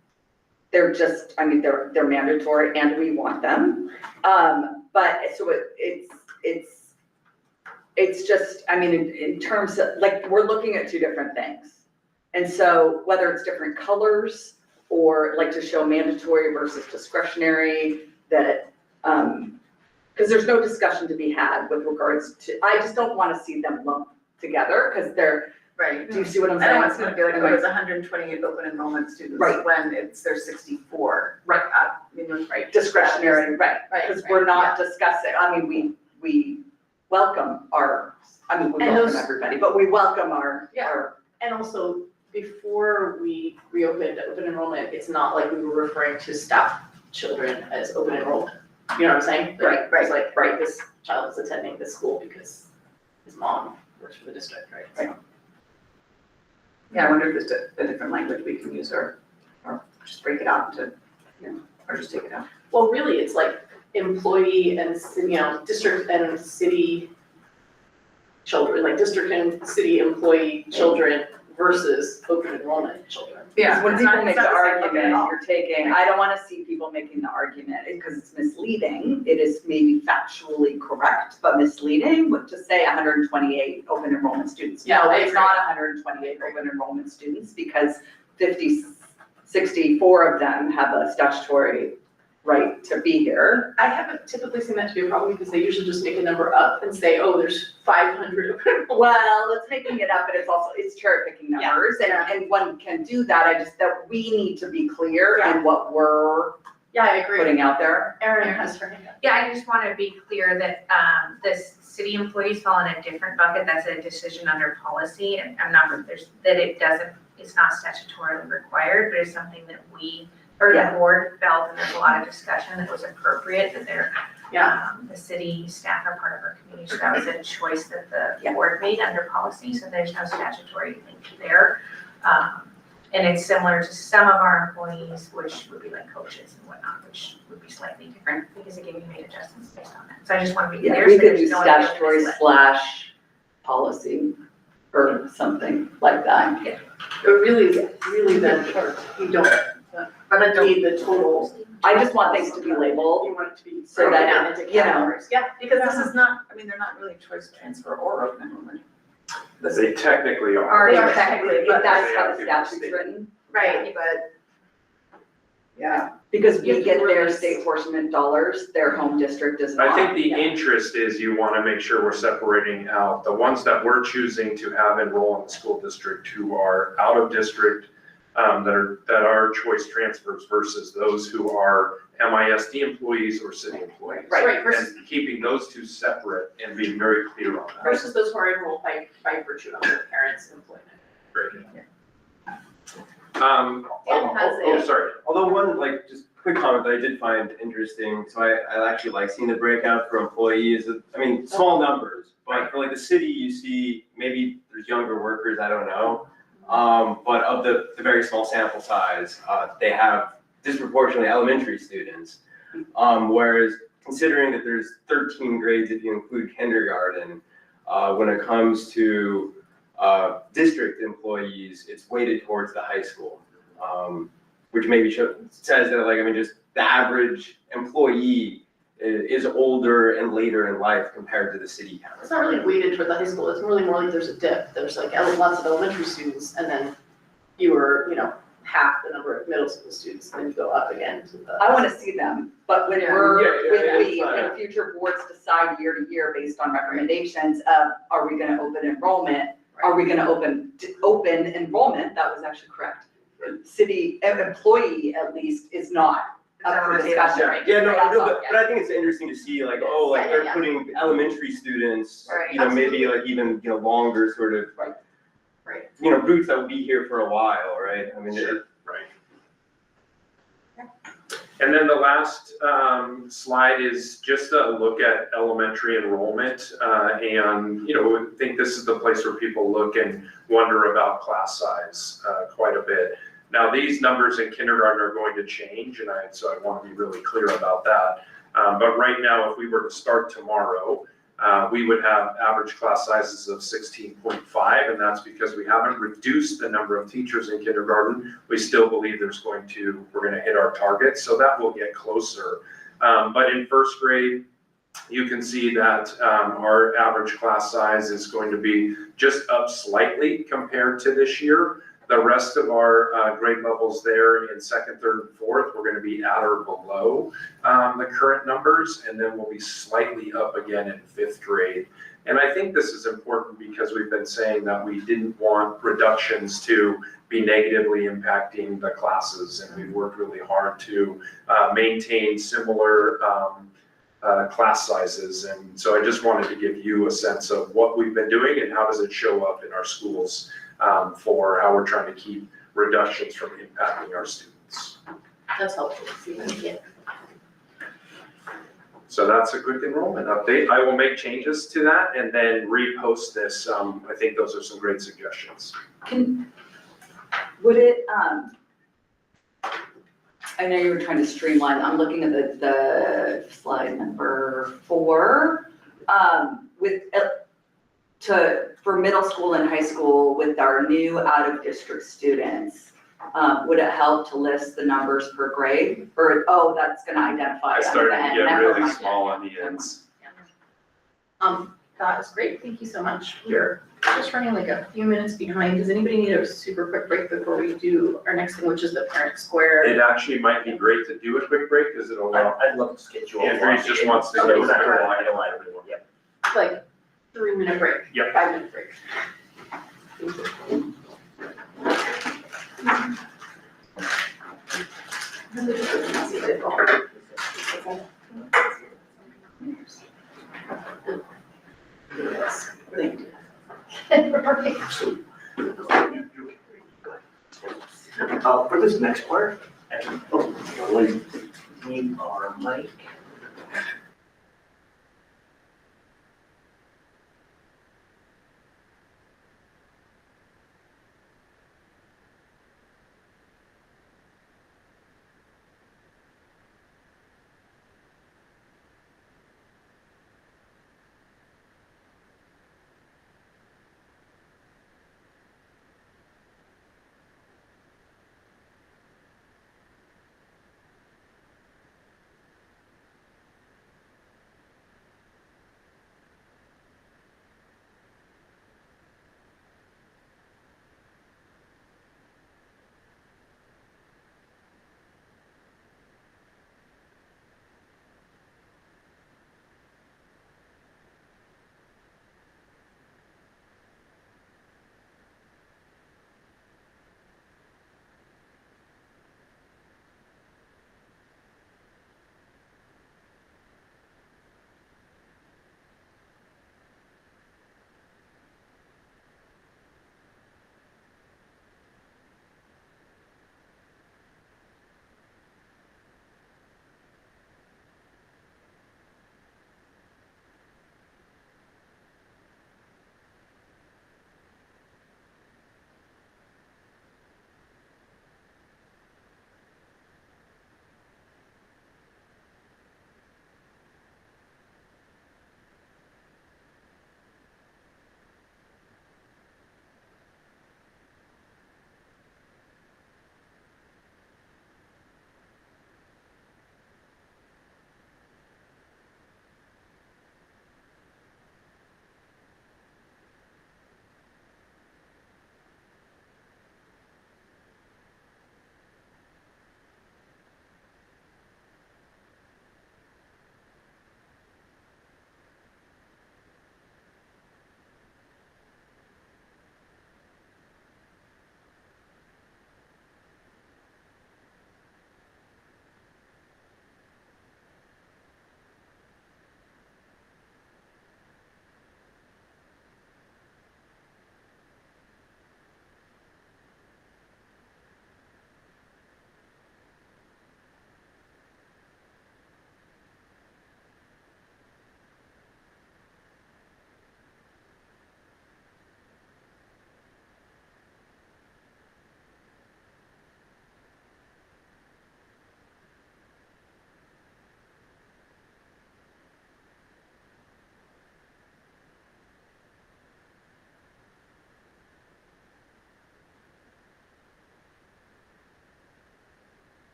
they're just, I mean, they're mandatory and we want them. But so it's just, I mean, in terms of, like, we're looking at 2 different things. And so whether it's different colors or like to show mandatory versus discretionary, that, because there's no discussion to be had with regards to, I just don't want to see them lumped together because they're, Right. do you see what I'm I don't saying? want it's gonna be like, oh, there's 128 open enrollment students. Right. When there's 64. Right. Right. Discretionary, right, Right, because we're not discussing, I mean, we welcome our, I mean, we And welcome those- everybody, but we welcome our, Yeah. our, And also, before we reopened open enrollment, it's not like we were referring to staff children as open enrollment. You know what I'm saying? Right, It's like, right, this child is attending this school because his mom works for the district, right? So- Yeah, I wonder if there's a different language we can use or just break it out into, or just take it out. Well, really, it's like, employee and, district and city children, like district and city employee children versus open enrollment children. Because when it's people not- make it's the not the same bucket argument, at all. you're taking, I don't wanna see people making the argument, because it's misleading. It is maybe factually correct, but misleading, with to say 128 open enrollment students. Yeah, No, I it's agree. not 128 open enrollment students, because 64 of them have a statutory right to be here. I haven't typically seen that to be a problem because they usually just make a number up and say, oh, there's 500 open enrollment. Well, it's making it up, but it's cherry picking Yeah, numbers, and one can do that. That we need to be clear in what we're Yeah, I agree. putting out there. Erin has her hand up. Yeah, I just want to be clear that the city employees fall in a different bucket. That's a decision under policy, and I'm not, it's not statutorily required, but it's something that we, or the Yeah. board felt, and there's a lot of discussion that was appropriate, that the city staff are part of our community, so that was a choice that the board made under policy, so there's no statutory link there. And it's similar to some of our employees, which would be like coaches and whatnot, which would be slightly different, because again, we made adjustments based on that. So I just want to be Yeah, clear. we so could there's do no one feeling statutory misled. / policy or something like that. But really then, you don't need the total. I just want things to be labeled. You want it to be So broken that, down into you know, categories. Yeah, Because this is not, I mean, they're not really choice transfer or open enrollment. They technically are. Already They are technically, If but, that's how the They have to statute's be written, right, but, yeah. because You we have to get their release- state apportionment dollars, their home district does not. I think the Yeah. interest is you want to make sure we're separating out the ones that we're choosing to have enroll in the school district who are out of district, that are choice transfers versus those who are MISD employees or city employees. Right, versus, And keeping those two separate and being very clear on that. versus those who are enrolled by virtue of their parents' employment. Great. Dan has Oh, a, sorry. Although one, like, just quick comment that I did find interesting, so I actually like seeing the breakout for employees, I mean, small numbers, but for like the city, you see, maybe there's younger workers, I don't know. But of the very small sample size, they have disproportionately elementary students. Whereas considering that there's 13 grades if you include kindergarten, when it comes to district employees, it's weighted towards the high school. Which maybe says that, like, I mean, just the average employee is older and later in life compared to the city it's counterpart. not really weighted toward the high school, it's really more like there's a dip. There's like lots of elementary students and then fewer, half the number of middle school students, and then you go up again to the. I wanna see them, but when Yeah. when future boards decide year to year based on recommendations of, are we gonna open enrollment? Are we gonna open enrollment? That was actually correct. City employee at least is not up for discussion. Yeah, no, That's all. but I think it's interesting to see, like, oh, like, Yeah, they're yeah. putting elementary students, Right. maybe like even, longer sort of. Right. Right. Groups that will be here for a while, right? I mean, Sure, right. And then the last slide is just a look at elementary enrollment. And, I think this is the place where people look and wonder about class size quite a bit. Now, these numbers in kindergarten are going to change, and so I want to be really clear about that. But right now, if we were to start tomorrow, we would have average class sizes of 16.5, and that's because we haven't reduced the number of teachers in kindergarten. We still believe we're going to hit our target, so that will get closer. But in first grade, you can see that our average class size is going to be just up slightly compared to this year. The rest of our grade levels there in second, third, and fourth, we're going to be at or below the current numbers, and then we'll be slightly up again in fifth grade. And I think this is important because we've been saying that we didn't want reductions to be negatively impacting the classes, and we've worked really hard to maintain similar class sizes. And so I just wanted to give you a sense of what we've been doing and how does it show up in our schools for how we're trying to keep reductions from impacting our students. That's helpful to see. Thank you. So that's a quick enrollment update. I will make changes to that and then repost this. I think those are some great suggestions. Would it, I know you were trying to streamline, I'm looking at the slide number 4. For middle school and high school with our new out-of-district students, would it help to list the numbers per grade? Or, oh, that's gonna identify I on the started to end. get Never really mind. small on the ends. That was great, thank you so much. We're just running like a few minutes behind. Does anybody need a super quick break before we do our next thing, which is the parent square? It actually might be great to do a quick break, because it'll allow, I'd love to schedule. Andrew just wants to Okay, go we're not through. trying to idle everyone. Yep. Like 3-minute break. Yep. 5-minute break. For this next part, I really need our mic.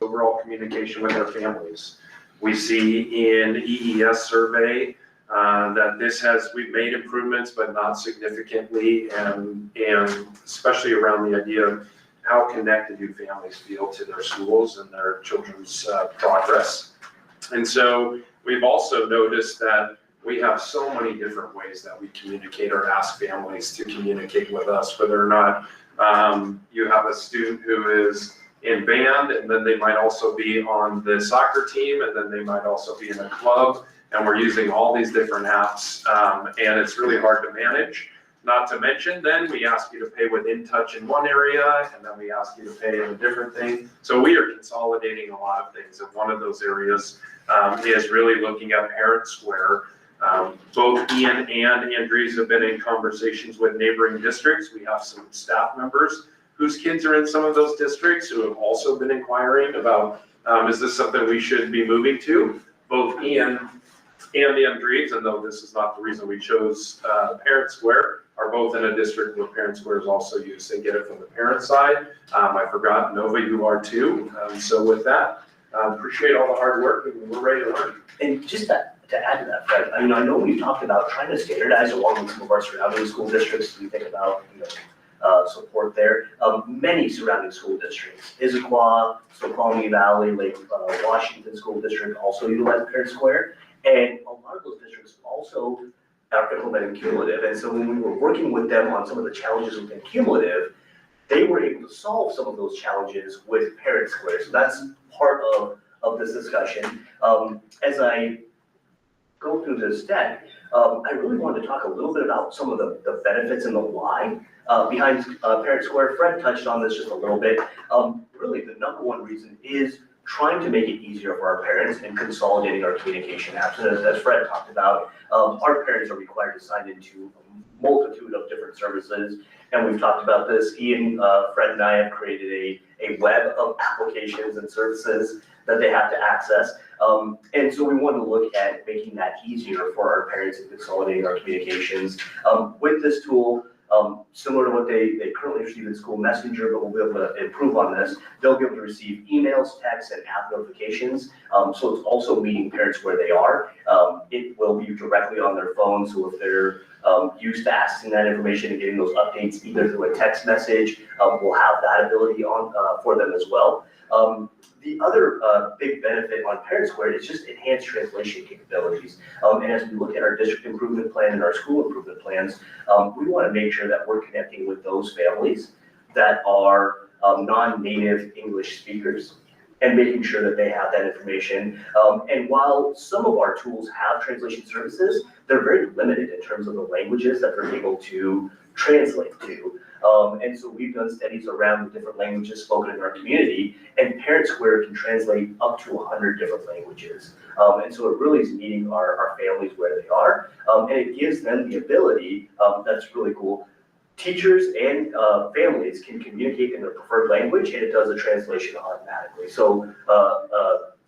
overall communication with their families. We see in EES survey that we've made improvements, but not significantly, and especially around the idea of how connected do families feel to their schools and their children's progress. And so we've also noticed that we have so many different ways that we communicate or ask families to communicate with us, whether or not you have a student who is in band, and then they might also be on the soccer team, and then they might also be in a club, and we're using all these different apps, and it's really hard to manage. Not to mention, then we ask you to pay with InTouch in one area, and then we ask you to pay in a different thing. So we are consolidating a lot of things, and one of those areas is really looking at Parent Square. Both Ian and Andres have been in conversations with neighboring districts. We have some staff members whose kids are in some of those districts who have also been inquiring about, is this something we should be moving to? Both Ian and Andres, and though this is not the reason we chose Parent Square, are both in a district where Parent Square is also used. They get it from the parent side. I forgot, Nova, you are too. So with that, appreciate all the hard work, and we're ready to learn. And just to add to that, Fred, I mean, I know we've talked about trying to standardize along with some of our surrounding school districts. We think about, support there. Many surrounding school districts, Issaquah, Snoqualmie Valley, Lake Washington School District also utilize Parent Square. And a lot of those districts also are implementing cumulative. And so when we were working with them on some of the challenges within cumulative, they were able to solve some of those challenges with Parent Square. So that's part of this discussion. As I go through this deck, I really wanted to talk a little bit about some of the benefits and the why behind Parent Square. Fred touched on this just a little bit. Really, the number one reason is trying to make it easier for our parents and consolidating our communication apps. And as Fred talked about, our parents are required to sign into a multitude of different services. And we've talked about this. Ian, Fred, and I have created a web of applications and services that they have to access. And so we want to look at making that easier for our parents and consolidating our communications. With this tool, similar to what they currently receive in School Messenger, but we'll be able to improve on this. They'll be able to receive emails, texts, and app notifications. So it's also meeting parents where they are. It will be directly on their phone. So if they're used to accessing that information and getting those updates either through a text message, we'll have that ability on for them as well. The other big benefit on Parent Square is just enhanced translation capabilities. And as we look at our district improvement plan and our school improvement plans, we want to make sure that we're connecting with those families that are non-native English speakers and making sure that they have that information. And while some of our tools have translation services, they're very limited in terms of the languages that they're able to translate to. And so we've done studies around the different languages spoken in our community, and Parent Square can translate up to 100 different languages. And so it really is meeting our families where they are, and it gives them the ability, that's really cool. Teachers and families can communicate in their preferred language, and it does the translation automatically. So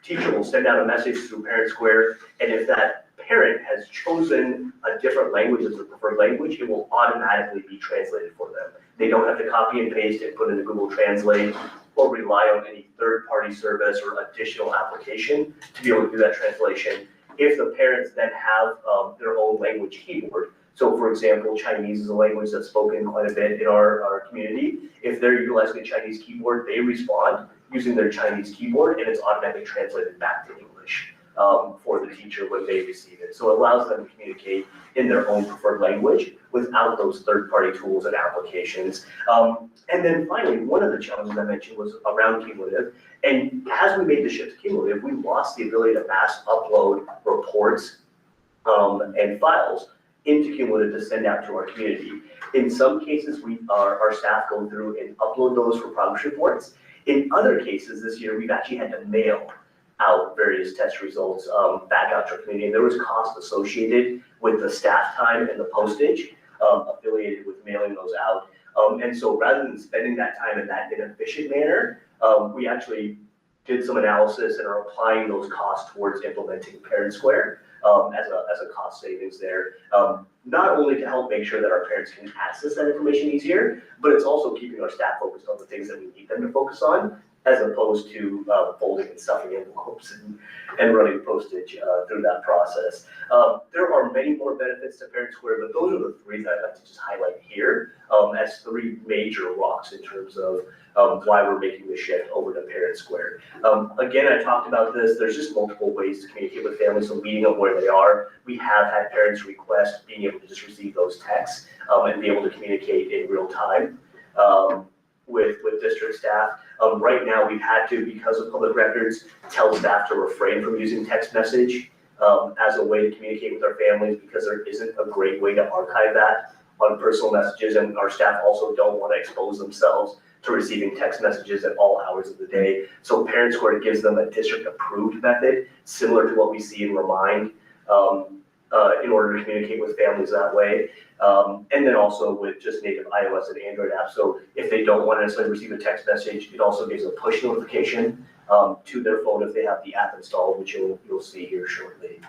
teacher will send out a message through Parent Square, and if that parent has chosen a different language as their preferred language, it will automatically be translated for them. They don't have to copy and paste it, put into Google Translate, or rely on any third-party service or additional application to be able to do that translation. If the parents then have their own language keyboard, so for example, Chinese is a language that's spoken quite a bit in our community. If they're utilizing a Chinese keyboard, they respond using their Chinese keyboard, and it's automatically translated back to English for the teacher when they receive it. So it allows them to communicate in their own preferred language without those third-party tools and applications. And then finally, one of the challenges I mentioned was around cumulative. And as we made the shift to cumulative, we lost the ability to mass upload reports and files into cumulative to send out to our community. In some cases, our staff go through and upload those for progress reports. In other cases this year, we've actually had to mail out various test results back out to our community. And there was cost associated with the staff time and the postage affiliated with mailing those out. And so rather than spending that time in that inefficient manner, we actually did some analysis and are applying those costs towards implementing Parent Square as a cost savings there. Not only to help make sure that our parents can access that information easier, but it's also keeping our staff focused on the things that we need them to focus on as opposed to folding and stuffing envelopes and running postage through that process. There are many more benefits to Parent Square, but those are the three that I'd like to just highlight here as three major rocks in terms of why we're making the shift over to Parent Square. Again, I talked about this, there's just multiple ways to communicate with families, so meeting them where they are. We have had parents request being able to just receive those texts and be able to communicate in real time with district staff. Right now, we've had to, because of public records, tell staff to refrain from using text message as a way to communicate with our families, because there isn't a great way to archive that on personal messages, and our staff also don't want to expose themselves to receiving text messages at all hours of the day. So Parent Square gives them a district-approved method, similar to what we see in Remind, in order to communicate with families that way. And then also with just native iOS and Android apps. So if they don't want to necessarily receive a text message, it also gives a push notification to their phone if they have the app installed, which you'll see here shortly.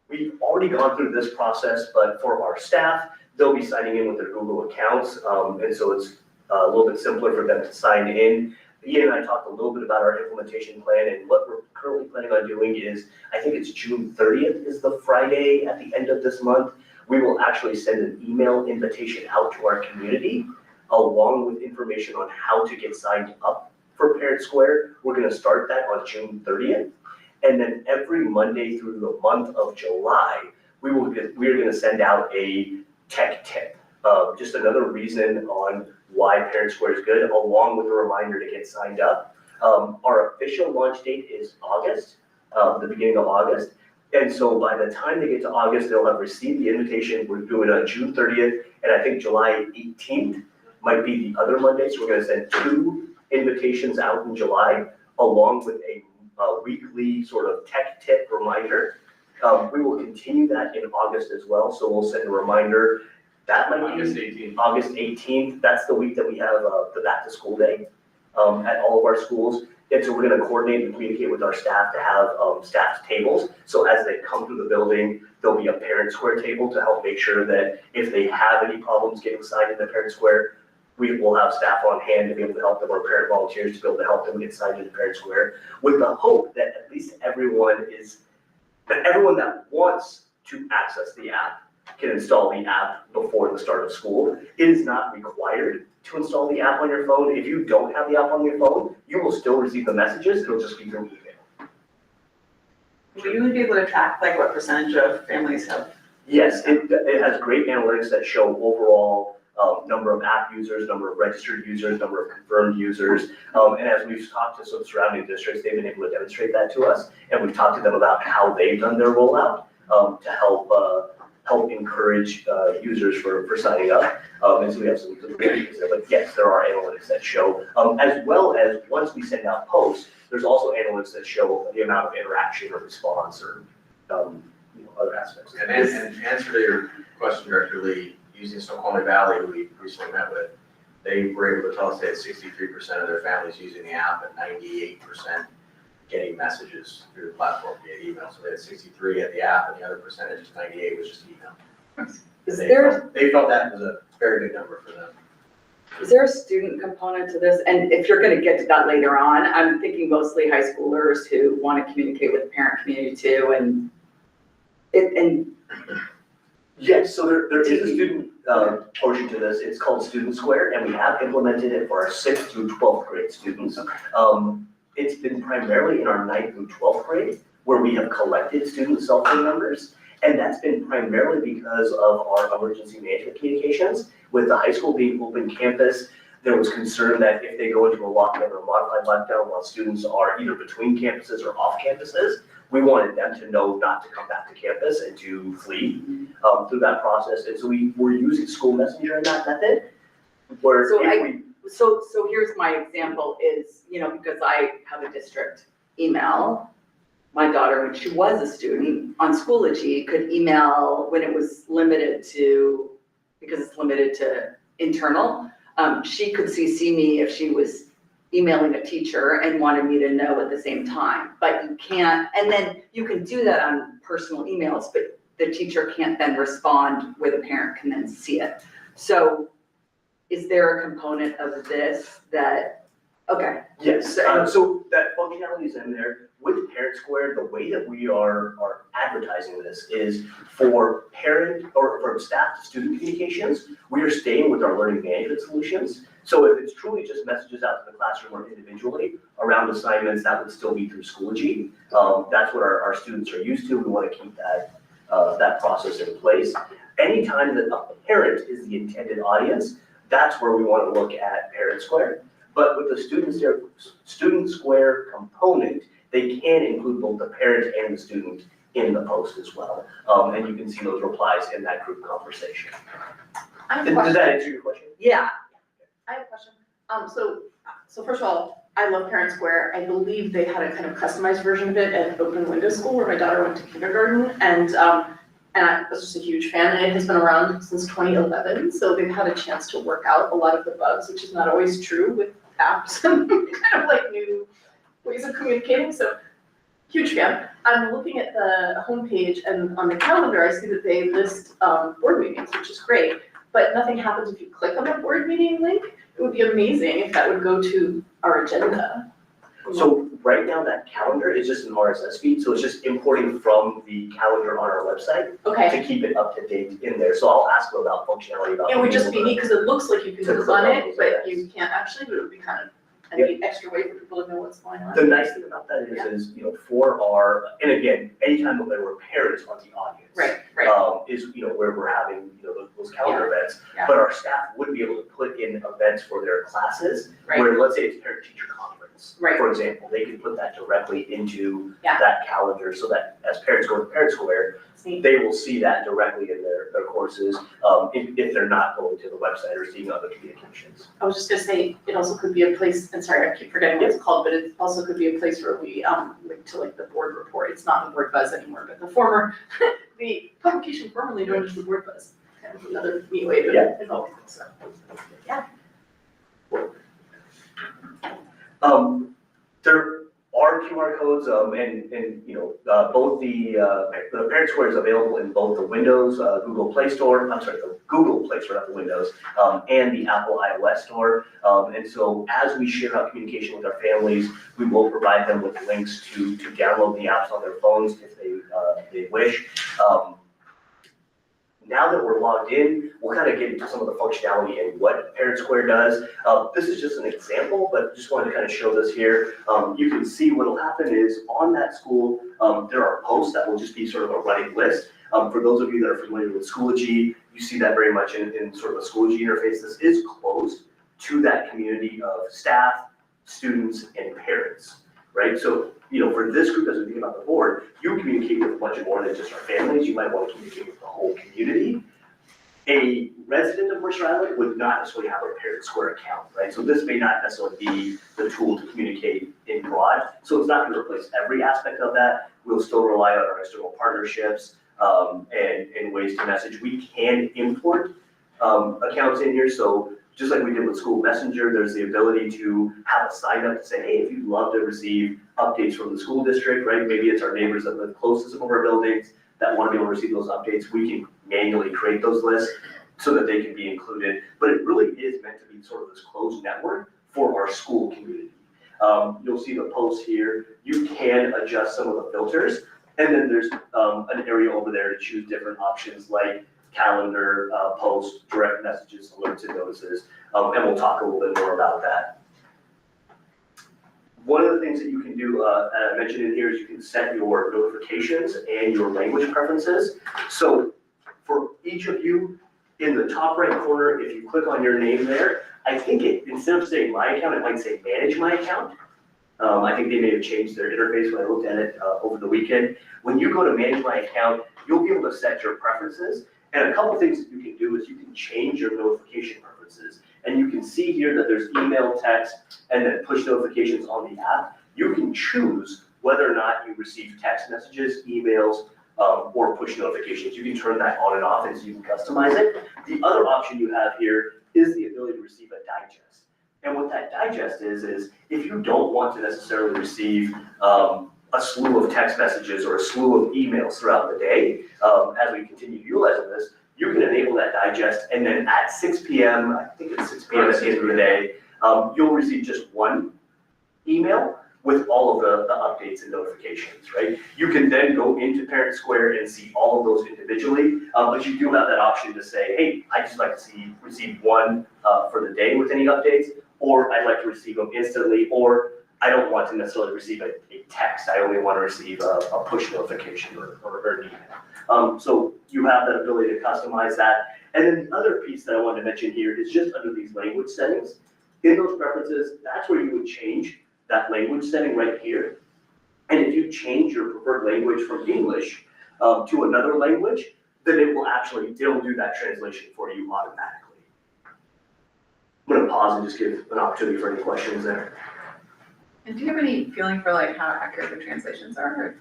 We've already gone through this process, but for our staff, they'll be signing in with their Google accounts. And so it's a little bit simpler for them to sign in. Ian and I talked a little bit about our implementation plan, and what we're currently planning on doing is, I think it's June 30th is the Friday at the end of this month. We will actually send an email invitation out to our community along with information on how to get signed up for Parent Square. We're gonna start that on June 30th. And then every Monday through the month of July, we're gonna send out a tech tip. Just another reason on why Parent Square is good, along with a reminder to get signed up. Our official launch date is August, the beginning of August. And so by the time they get to August, they'll have received the invitation. We're doing it on June 30th, and I think July 18th might be the other Monday. So we're gonna send 2 invitations out in July, along with a weekly sort of tech tip reminder. We will continue that in August as well, so we'll send a reminder. That might be August 18th. That's the week that we have the back to school day at all of our schools. And so we're gonna coordinate and communicate with our staff to have staff tables. So as they come through the building, there'll be a Parent Square table to help make sure that if they have any problems getting signed into Parent Square, we will have staff on hand to be able to help them, or parent volunteers to be able to help them get signed into Parent Square, with the hope that at least everyone that wants to access the app can install the app before the start of school. It is not required to install the app on your phone. If you don't have the app on your phone, you will still receive the messages. It'll just be through email. Will you be able to track like what percentage of families have? Yes, it has great analytics that show overall number of app users, number of registered users, number of confirmed users. And as we've talked to some surrounding districts, they've been able to demonstrate that to us. And we've talked to them about how they've done their rollout to help encourage users for signing up. And so we have some good things there. But yes, there are analytics that show, as well as once we send out posts, there's also analytics that show the amount of interaction or response or other aspects. And answer to your question directly, using Snoqualmie Valley, who we recently met with, they were able to tell us they had 63% of their families using the app and 98% getting messages through the platform via email. So they had 63 at the app, and the other percentage, 98, was just email. They felt that was a very good number for them. Is there a student component to this? And if you're gonna get to that later on, I'm thinking mostly high schoolers who wanna communicate with the parent community too, and Yes, so there is a student portion to this. It's called Student Square, and we have implemented it for our 6th through 12th grade students. It's been primarily in our 9th through 12th grade where we have collected student cell phone numbers. And that's been primarily because of our emergency management communications. With the high school being open campus, there was concern that if they go into a lockdown or modified lockdown while students are either between campuses or off campuses, we wanted them to know not to come back to campus and to flee through that process. And so we were using School Messenger in that method. Where So here's my example is, because I have a district email, my daughter, when she was a student on Schoology, could email when it was limited to, because it's limited to internal, she could CC me if she was emailing a teacher and wanted me to know at the same time. But you can't, and then you can do that on personal emails, but the teacher can't then respond where the parent can then see it. So is there a component of this that Okay, Yes, so that functionality is in there. With Parent Square, the way that we are advertising this is for parent or from staff to student communications, we are staying with our learning management solutions. So if it's truly just messages out to the classroom or individually around assignments, that would still be through Schoology. That's what our students are used to. We want to keep that process in place. Anytime that a parent is the intended audience, that's where we want to look at Parent Square. But with the Student Square component, they can include both the parent and the student in the post as well. And you can see those replies in that group conversation. I have a Does question. that answer your question? yeah, I have a question. So first of all, I love Parent Square. I believe they had a kind of customized version of it at Open Window School where my daughter went to kindergarten, and I was just a huge fan, and it has been around since 2011, so they've had a chance to work out a lot of the bugs, which is not always true with apps and kind of like new ways of communicating, so huge fan. I'm looking at the homepage, and on the calendar, I see that they list board meetings, which is great, but nothing happens if you click on the board meeting link. It would be amazing if that would go to our agenda. So right now, that calendar is just an RSS feed, so it's just importing from the calendar on our website Okay, to keep it up to date in there. So I'll ask them about functionality about. it would just be neat, because it looks like you can To click click on on it, those but events. you can't actually, but it would be kind of a neat extra way for people to know what's going on. The nice thing about that is, for our, and again, anytime that there were parents on the audience. Right, Is, where we're having, those calendar events. Yeah. But our staff would be able to put in events for their classes, Right. where, let's say it's parent-teacher conference. Right. For example, they can put that directly into Yeah. that calendar, so that as parents go to Parent Square, See, they will see that directly in their courses, if they're not going to the website or seeing other communications. I was just gonna say, it also could be a place, and sorry, I keep forgetting what it's called, but it also could be a place where we, link to like the board report. It's not the board buzz anymore, but the former, the publication formerly known as the board buzz. Kind of another neat way to involve people, so, yeah. There are QR codes, both the Parent Square is available in both the Windows, Google Play Store, the Google Play Store, not the Windows, and the Apple iOS Store. And so as we share out communication with our families, we will provide them with links to download the apps on their phones if they wish. Now that we're logged in, we'll kind of get into some of the functionality and what Parent Square does. This is just an example, but just wanted to kind of show this here. You can see what'll happen is on that school, there are posts that will just be sort of a running list. For those of you that are familiar with Schoology, you see that very much in sort of a Schoology interface. This is closed to that community of staff, students, and parents, right? So, for this group, as we think about the board, you communicate with much more than just our families. You might want to communicate with the whole community. A resident of Mercer Island would not necessarily have a Parent Square account, right? So this may not necessarily be the tool to communicate in broad. So it's not going to replace every aspect of that. We'll still rely on our external partnerships and ways to message. We can import accounts in here. So just like we did with School Messenger, there's the ability to have a sign up to say, hey, if you'd love to receive updates from the school district, right? Maybe it's our neighbors that live close to some of our buildings that want to be able to receive those updates. We can manually create those lists so that they can be included. But it really is meant to be sort of this closed network for our school community. You'll see the posts here. You can adjust some of the filters. And then there's an area over there to choose different options like calendar, posts, direct messages, alerts, and notices. And we'll talk a little bit more about that. One of the things that you can do, and I mentioned in here, is you can set your notifications and your language preferences. So for each of you, in the top right corner, if you click on your name there, I think instead of saying my account, it might say manage my account. I think they may have changed their interface when I looked at it over the weekend. When you go to manage my account, you'll be able to set your preferences. And a couple things that you can do is you can change your notification preferences. And you can see here that there's email, text, and then push notifications on the app. You can choose whether or not you receive text messages, emails, or push notifications. You can turn that on and off, and so you can customize it. The other option you have here is the ability to receive a digest. And what that digest is if you don't want to necessarily receive a slew of text messages or a slew of emails throughout the day, as we continue utilizing this, you can enable that digest, and then at 6 p.m., I think it's 6 p.m. at the end of the day, you'll receive just one email with all of the updates and notifications, right? You can then go into Parent Square and see all of those individually, but you do have that option to say, hey, I just like to receive one for the day with any updates, or I'd like to receive them instantly, or I don't want to necessarily receive a text, I only want to receive a push notification or an email. So you have that ability to customize that. And then the other piece that I wanted to mention here is just under these language settings. In those preferences, that's where you would change that language setting right here. And if you change your preferred language from English to another language, then it'll do that translation for you automatically. I'm gonna pause and just give an opportunity for any questions there. And do you have any feeling for like how accurate the translations are?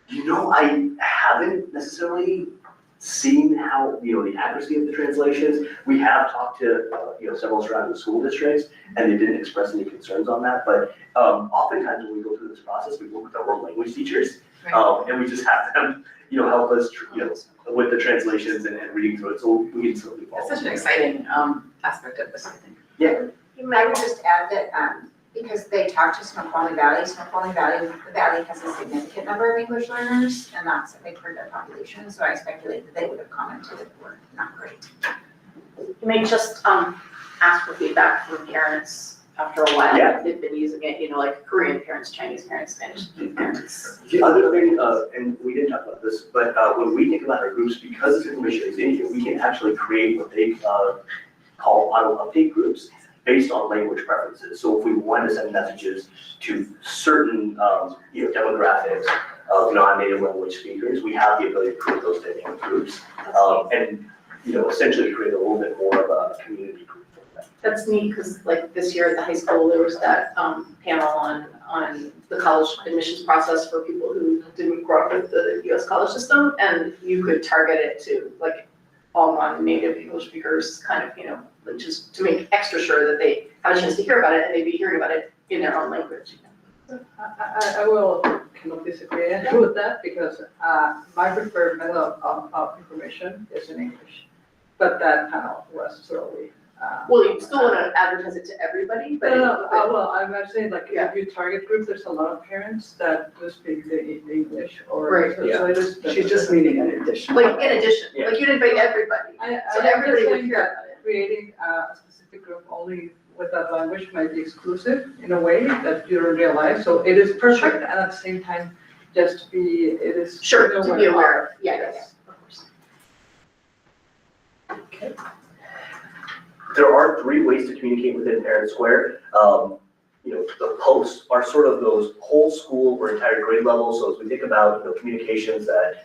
You know, I haven't necessarily seen how, the accuracy of the translations. We have talked to, several surrounding school districts, and they didn't express any concerns on that, but oftentimes when we go through this process, we work with our world language teachers, and we just have them, help us, with the translations and reading through it, so we can slowly follow. That's such an exciting aspect of this, I think. I would just add that, because they talked to Snoqualmie Valley, the valley has a significant number of English learners, and that's a big part of their population, so I speculate that they would have commented that we're not great. You may just ask for feedback from parents after a while. Yeah. They've been using it, like Korean parents, Chinese parents, Spanish parents. The other thing, and we didn't talk about this, but when we think about our groups, because this information is in here, we can actually create what they call auto update groups based on language preferences. So if we want to send messages to certain, demographics of non-native language speakers, we have the ability to create those dynamic groups, and essentially create a little bit more of a community group. That's neat, because like this year at the high school, there was that panel on the college admissions process for people who didn't grow up with the US college system, and you could target it to like all non-native English speakers, kind of, just to make extra sure that they have a chance to hear about it, and they'd be hearing about it in their own language. I will kind of disagree with that, because my preferred method of information is in English. But that panel was thoroughly. Well, you still want to advertise it to everybody, but. Well, I'm saying, like, if you target group, there's a lot of parents that do speak the English or. Right. So it is. She's just meaning an addition. Like, in addition, Yeah. like, you'd invite everybody, so everybody would hear about it. Creating a specific group only with that language might be exclusive in a way that you don't realize, so it is perfect, and at the same time, just it is. Sure, to be aware of, yeah, Yes. of course. There are 3 ways to communicate within Parent Square. The posts are sort of those whole school or entire grade level. So as we think about, communications that,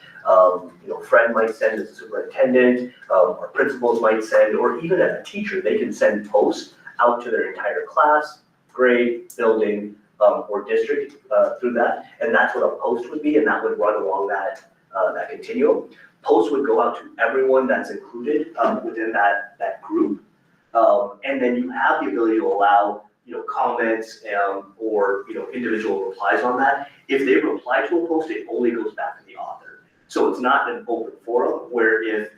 Fred might send as a superintendent, or principals might send, or even as a teacher, they can send posts out to their entire class, grade, building, or district through that. And that's what a post would be, and that would run along that continuum. Posts would go out to everyone that's included within that group. And then you have the ability to allow, comments, or, individual replies on that. If they reply to a post, it only goes back to the author. So it's not an open forum where if,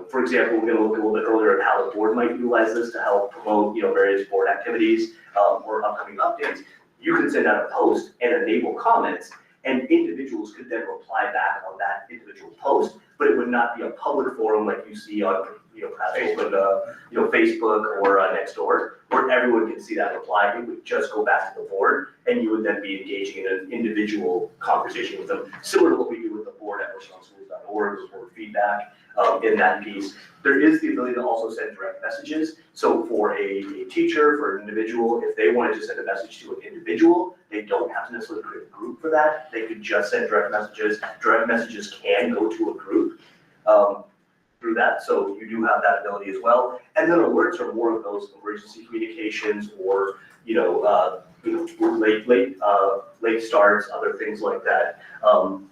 for example, we're gonna look a little bit earlier at how the board might utilize this to help promote, various board activities, or upcoming updates. You can send out a post and enable comments, and individuals could then reply back on that individual post, but it would not be a public forum like you see on, perhaps Facebook or Nextdoor, where everyone can see that reply. It would just go back to the board, and you would then be engaging in an individual conversation with them, similar to what we do with the board at michiganschools.org, or board feedback in that piece. There is the ability to also send direct messages. So for a teacher, for an individual, if they wanted to send a message to an individual, they don't have to necessarily create a group for that. They could just send direct messages. Direct messages can go to a group through that, so you do have that ability as well. And then alerts are more of those emergency communications, or late starts, other things like that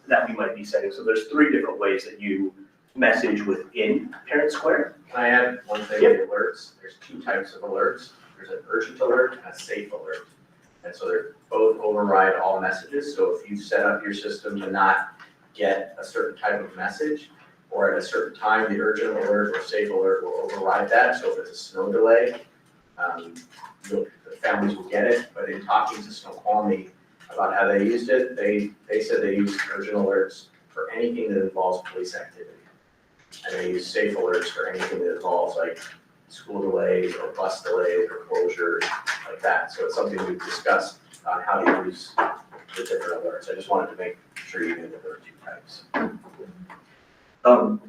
that we might be sending. So there's 3 different ways that you message within Parent Square. Can I add one thing with alerts? There's 2 types of alerts. There's an urgent alert and a safe alert. And so they're both override all messages. So if you set up your system to not get a certain type of message, or at a certain time, the urgent alert or safe alert will override that. So if it's a snow delay, the the families will get it, but in talking to Snoqualmie about how they used it, they said they use urgent alerts for anything that involves police activity. And they use safe alerts for anything that involves like school delays or bus delays or closures, like that. So it's something we've discussed on how to use the different alerts. I just wanted to make sure you knew that there were two types.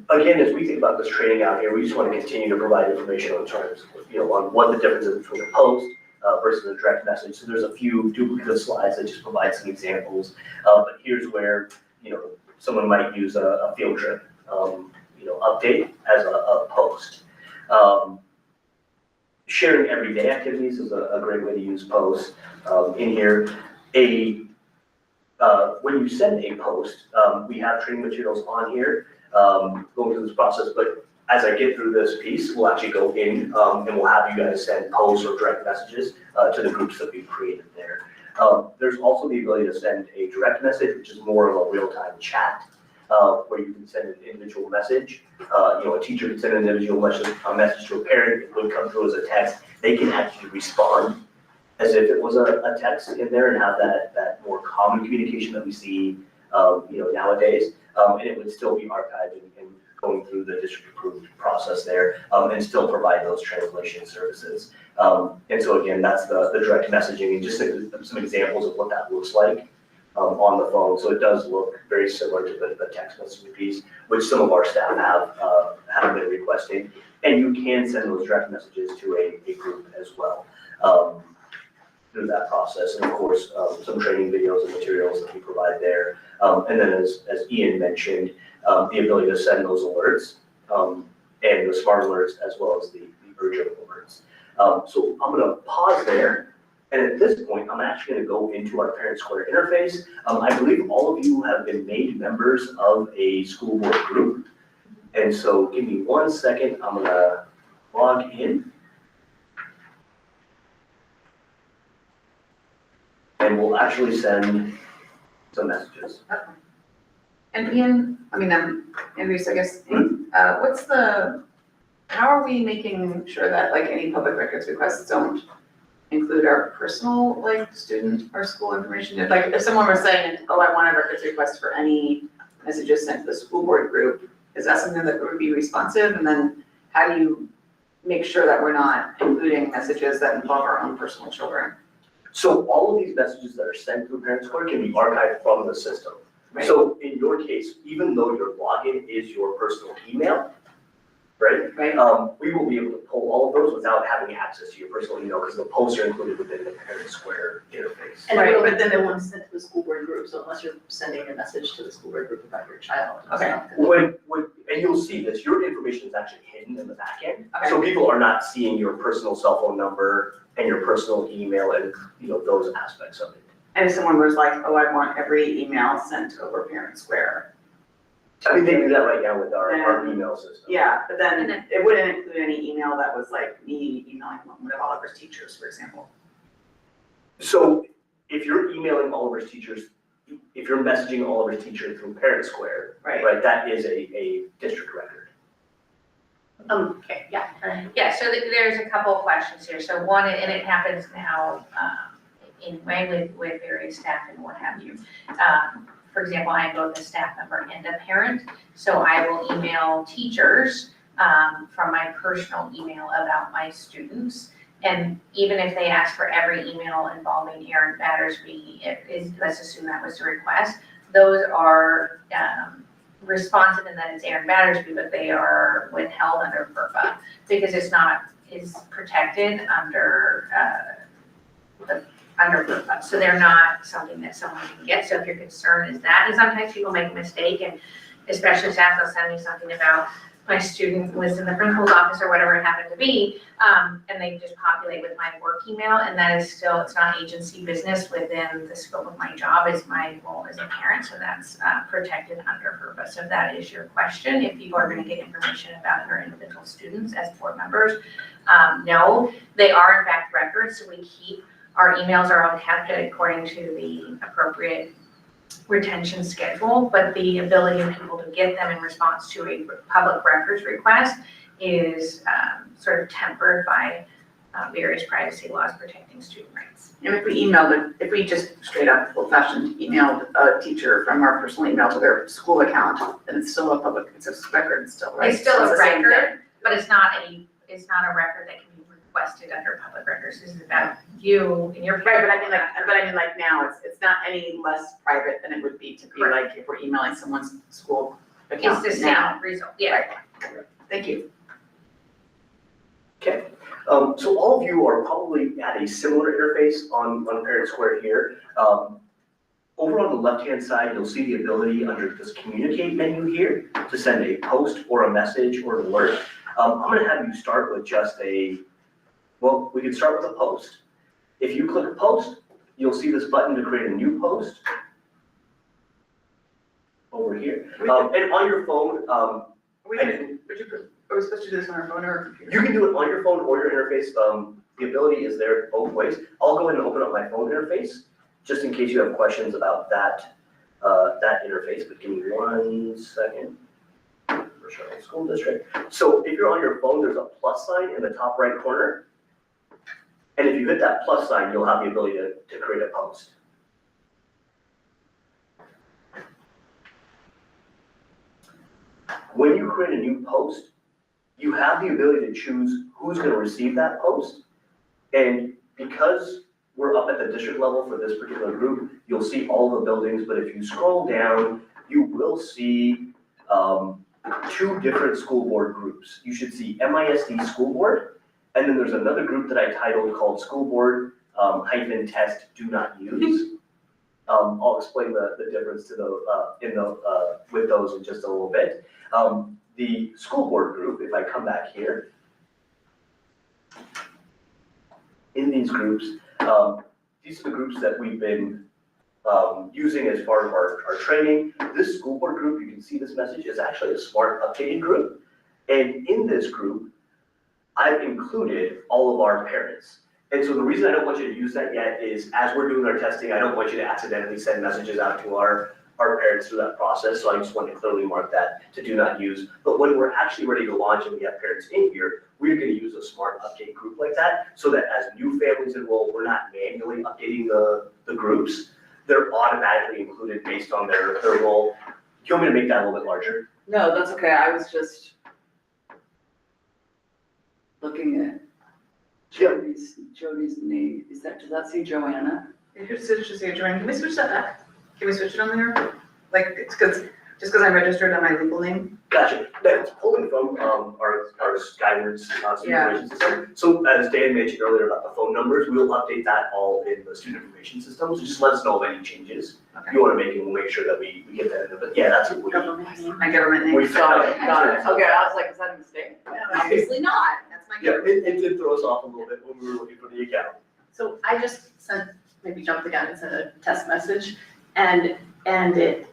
Again, as we think about this training out here, we just want to continue to provide information on terms, on what the difference is between a post versus a direct message. So there's a few duplicate slides that just provide some examples. But here's where, someone might use a field trip, update as a post. Sharing everyday activities is a great way to use posts. In here, when you send a post, we have training materials on here, going through this process, but as I get through this piece, we'll actually go in and we'll have you guys send posts or direct messages to the groups that we've created there. There's also the ability to send a direct message, which is more of a real-time chat, where you can send an individual message. A teacher can send an individual message to a parent. It would come through as a text. They can actually respond as if it was a text in there and have that more common communication that we see, nowadays. And it would still be archived and going through the district approved process there, and still provide those translation services. And so again, that's the direct messaging, and just some examples of what that looks like on the phone. So it does look very similar to the text messaging piece, which some of our staff have been requesting. And you can send those direct messages to a group as well through that process. And of course, some training videos and materials that we provide there. And then as Ian mentioned, the ability to send those alerts and the smart alerts as well as the urgent alerts. So I'm going to pause there. And at this point, I'm actually going to go into our Parent Square interface. I believe all of you have been made members of a school board group. And so give me 1 second. I'm going to log in. And we'll actually send some messages. And Ian, Andres, I guess, how are we making sure that any public records requests don't include our personal student or school information? If someone was saying, oh, I want a records request for any messages sent to the school board group, is that something that would be responsive? And then how do you make sure that we're not including messages that involve our own personal children? So all of these messages that are sent through Parent Square can be archived from the system. Right. So in your case, even though your login is your personal email, right? We will be able to pull all of those without having access to your personal email because the posts are included within the Parent Square interface. And but then they won't send to the school board group, so unless you're sending a message to the school board group about your child. it's Okay. not gonna- And you'll see this, your information is actually hidden in the back end. Okay. So people are not seeing your personal cell phone number and your personal email and, those aspects of it. And if someone was like, oh, I want every email sent over Parent Square. I mean, they do that right now with our email system. Yeah, but then it wouldn't include any email that was me emailing one of Oliver's teachers, for example. So if you're emailing Oliver's teachers, if you're messaging Oliver's teacher through Parent Square, right, that is a district record. Okay, yeah. Yeah, so there's a couple of questions here. So one, and it happens now anyway with various staff and what have you. For example, I am both a staff member and a parent, so I will email teachers from my personal email about my students. And even if they ask for every email involving Erin Battersby, let's assume that was the request, those are responsive in that it's Erin Battersby, but they are withheld under FERPA because it's protected under FERPA. So they're not something that someone can get. So if your concern is that, and sometimes people make a mistake, and especially staff will send me something about my student was in the principal's office or whatever it happened to be, and they just populate with my work email, and that is still, it's not agency business within the scope of my job is my role as a parent, so that's protected under FERPA. So if that is your question, if people are going to get information about their individual students as board members, no, they are in fact records, so we keep, our emails are all kept according to the appropriate retention schedule, but the ability of people to get them in response to a public records request is sort of tempered by various privacy laws protecting student rights. And if we emailed it, if we just straight up old fashioned emailed a teacher from our personal email to their school account, then it's still a public, it's a record still, right? It's still So a the same record, thing. but it's not a record that can be requested under public records. This is about you and your. Right, but I mean like now, it's not any less private than it would be to be like if we're emailing someone's school account It's the now. same result, yeah. Thank you. Okay, so all of you are probably at a similar interface on Parent Square here. Over on the left-hand side, you'll see the ability under this communicate menu here to send a post or a message or an alert. I'm gonna have you start with just well, we can start with a post. If you click post, you'll see this button to create a new post over here. And on your phone, Are we supposed to do this on our phone or our computer? you can do it on your phone or your interface. The ability is there both ways. I'll go ahead and open up my phone interface, just in case you have questions about that interface, but give me 1 second. For Charlotte School District. So if you're on your phone, there's a plus sign in the top right corner. And if you hit that plus sign, you'll have the ability to create a post. When you create a new post, you have the ability to choose who's going to receive that post. And because we're up at the district level for this particular group, you'll see all the buildings, but if you scroll down, you will see 2 different school board groups. You should see MISD School Board, and then there's another group that I titled called School Board -test do not use. I'll explain the difference with those in just a little bit. The school board group, if I come back here, in these groups, these are the groups that we've been using as part of our training. This school board group, you can see this message, is actually a smart updated group. And in this group, I've included all of our parents. And so the reason I don't want you to use that yet is as we're doing our testing, I don't want you to accidentally send messages out to our parents through that process. So I just want to clearly mark that to do not use. But when we're actually ready to launch and we have parents in here, we're going to use a smart update group like that so that as new families enroll, we're not manually updating the groups. They're automatically included based on their role. Do you want me to make that a little bit larger? No, that's okay, I was just looking at Jody's name, does that say Joanna? It should say join. Can we switch that back? Can we switch it on there? Like, it's just because I'm registered on my legal name? Gotcha. That's pulling from our Skyward supervision system. So as Dan mentioned earlier about the phone numbers, we'll update that all in the student information system. So just let us know of any changes you want to make, and we'll make sure that we get that in. But yeah, that's what we. My government name. We Got it. Okay, I was like, is that a mistake? Obviously not, that's my Yeah, government. it did throw us off a little bit when we were looking for the account. So I just maybe jumped the gun and sent a test message, and it,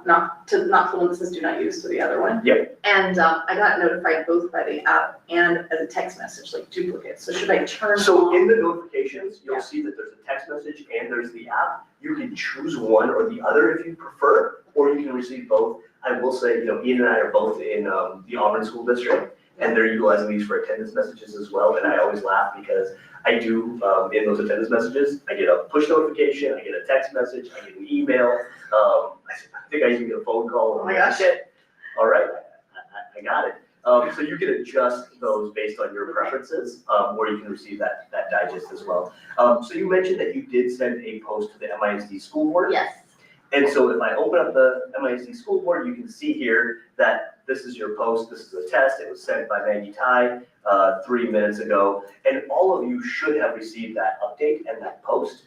not to the one that says do not use to the other one. Yeah. And, I got notified both by the app and as a text message, like duplicate, so should I turn So on? in the notifications, you'll see that there's a text message and there's the app. You can choose one or the other if you prefer, or you can receive both. I will say, Ian and I are both in the Auburn School District, and they're utilizing these for attendance messages as well. And I always laugh because I do, in those attendance messages, I get a push notification, I get a text message, I get an email. I think I even get a phone call. Oh my gosh, shit. All right, I got it. So you can adjust those based on your preferences, or you can receive that digest as well. So you mentioned that you did send a post to the MISD School Board. Yes. And so if I open up the MISD School Board, you can see here that this is your post, this is a test, it was sent by Maggie Tai 3 minutes ago, and all of you should have received that update and that post.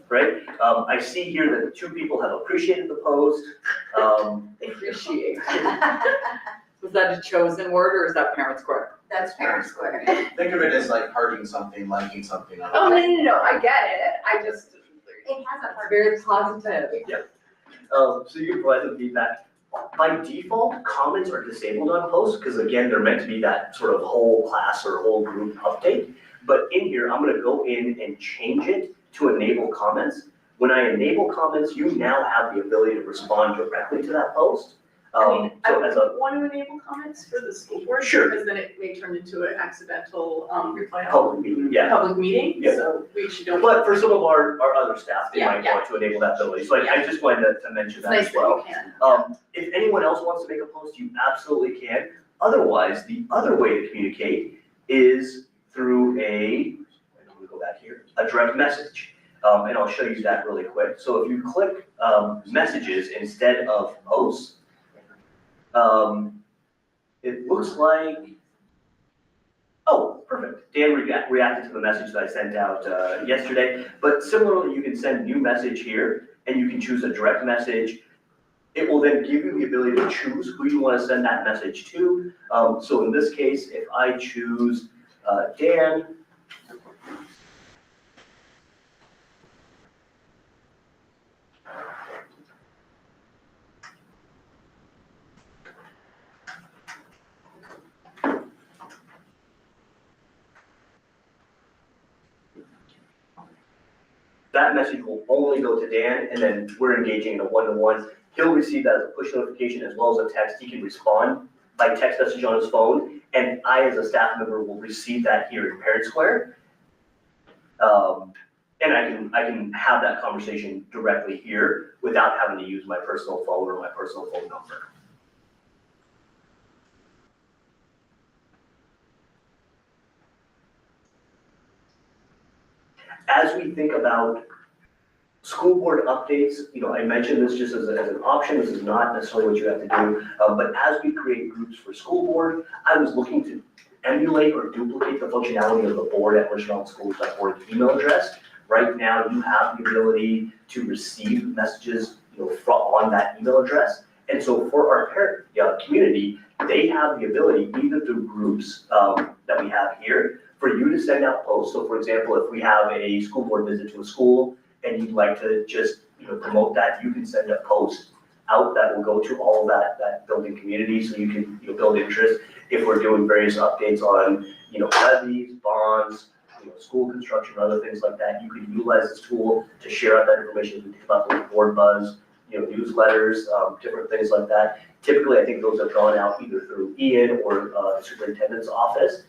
Right? I see here that 2 people have appreciated the post. Appreciate. Was that a chosen word or is that Parent Square? That's Parent Square. Think of it as like hearting something, liking something. Oh, no, I get it, I just, It has a it's very positive. So you can provide some feedback. By default, comments are disabled on posts because again, they're meant to be that sort of whole class or whole group update. But in here, I'm gonna go in and change it to enable comments. When I enable comments, you now have the ability to respond directly to that post. I mean, I So would as a, want to enable comments for the school board. Sure. Because then it may turn into an accidental, reply all public meeting, yeah. public meeting, Yeah. so we should don't. But for some of our other staff, they Yeah, might yeah. want to enable that ability, so I just wanted to mention It's that nice as that well. you can. If anyone else wants to make a post, you absolutely can. Otherwise, the other way to communicate is through I'm gonna go back here, a direct message. And I'll show you that really quick. So if you click, messages instead of posts, it looks like, oh, perfect. Dan reacted to the message that I sent out, yesterday. But similarly, you can send new message here, and you can choose a direct message. It will then give you the ability to choose who you want to send that message to. So in this case, if I choose Dan, that message will only go to Dan, and then we're engaging in a one-to-one. He'll receive that as a push notification as well as a text. He can respond by text message on his phone, and I, as a staff member, will receive that here in Parent Square. And I can have that conversation directly here without having to use my personal phone or my personal phone number. As we think about school board updates, I mentioned this just as an option. This is not necessarily what you have to do. But as we create groups for school board, I was looking to emulate or duplicate the functionality of the board@mercerschools.org email address. Right now, you have the ability to receive messages, on that email address. And so for our parent community, they have the ability, either through groups that we have here, for you to send out posts. So for example, if we have a school board visit to a school and you'd like to just, promote that, you can send a post out that will go to all that building community, so you can, build interest. If we're doing various updates on, levies, bonds, school construction, other things like that, you can utilize this tool to share out that information. We think about those board buzz, newsletters, different things like that. Typically, I think those have gone out either through Ian or the superintendent's office.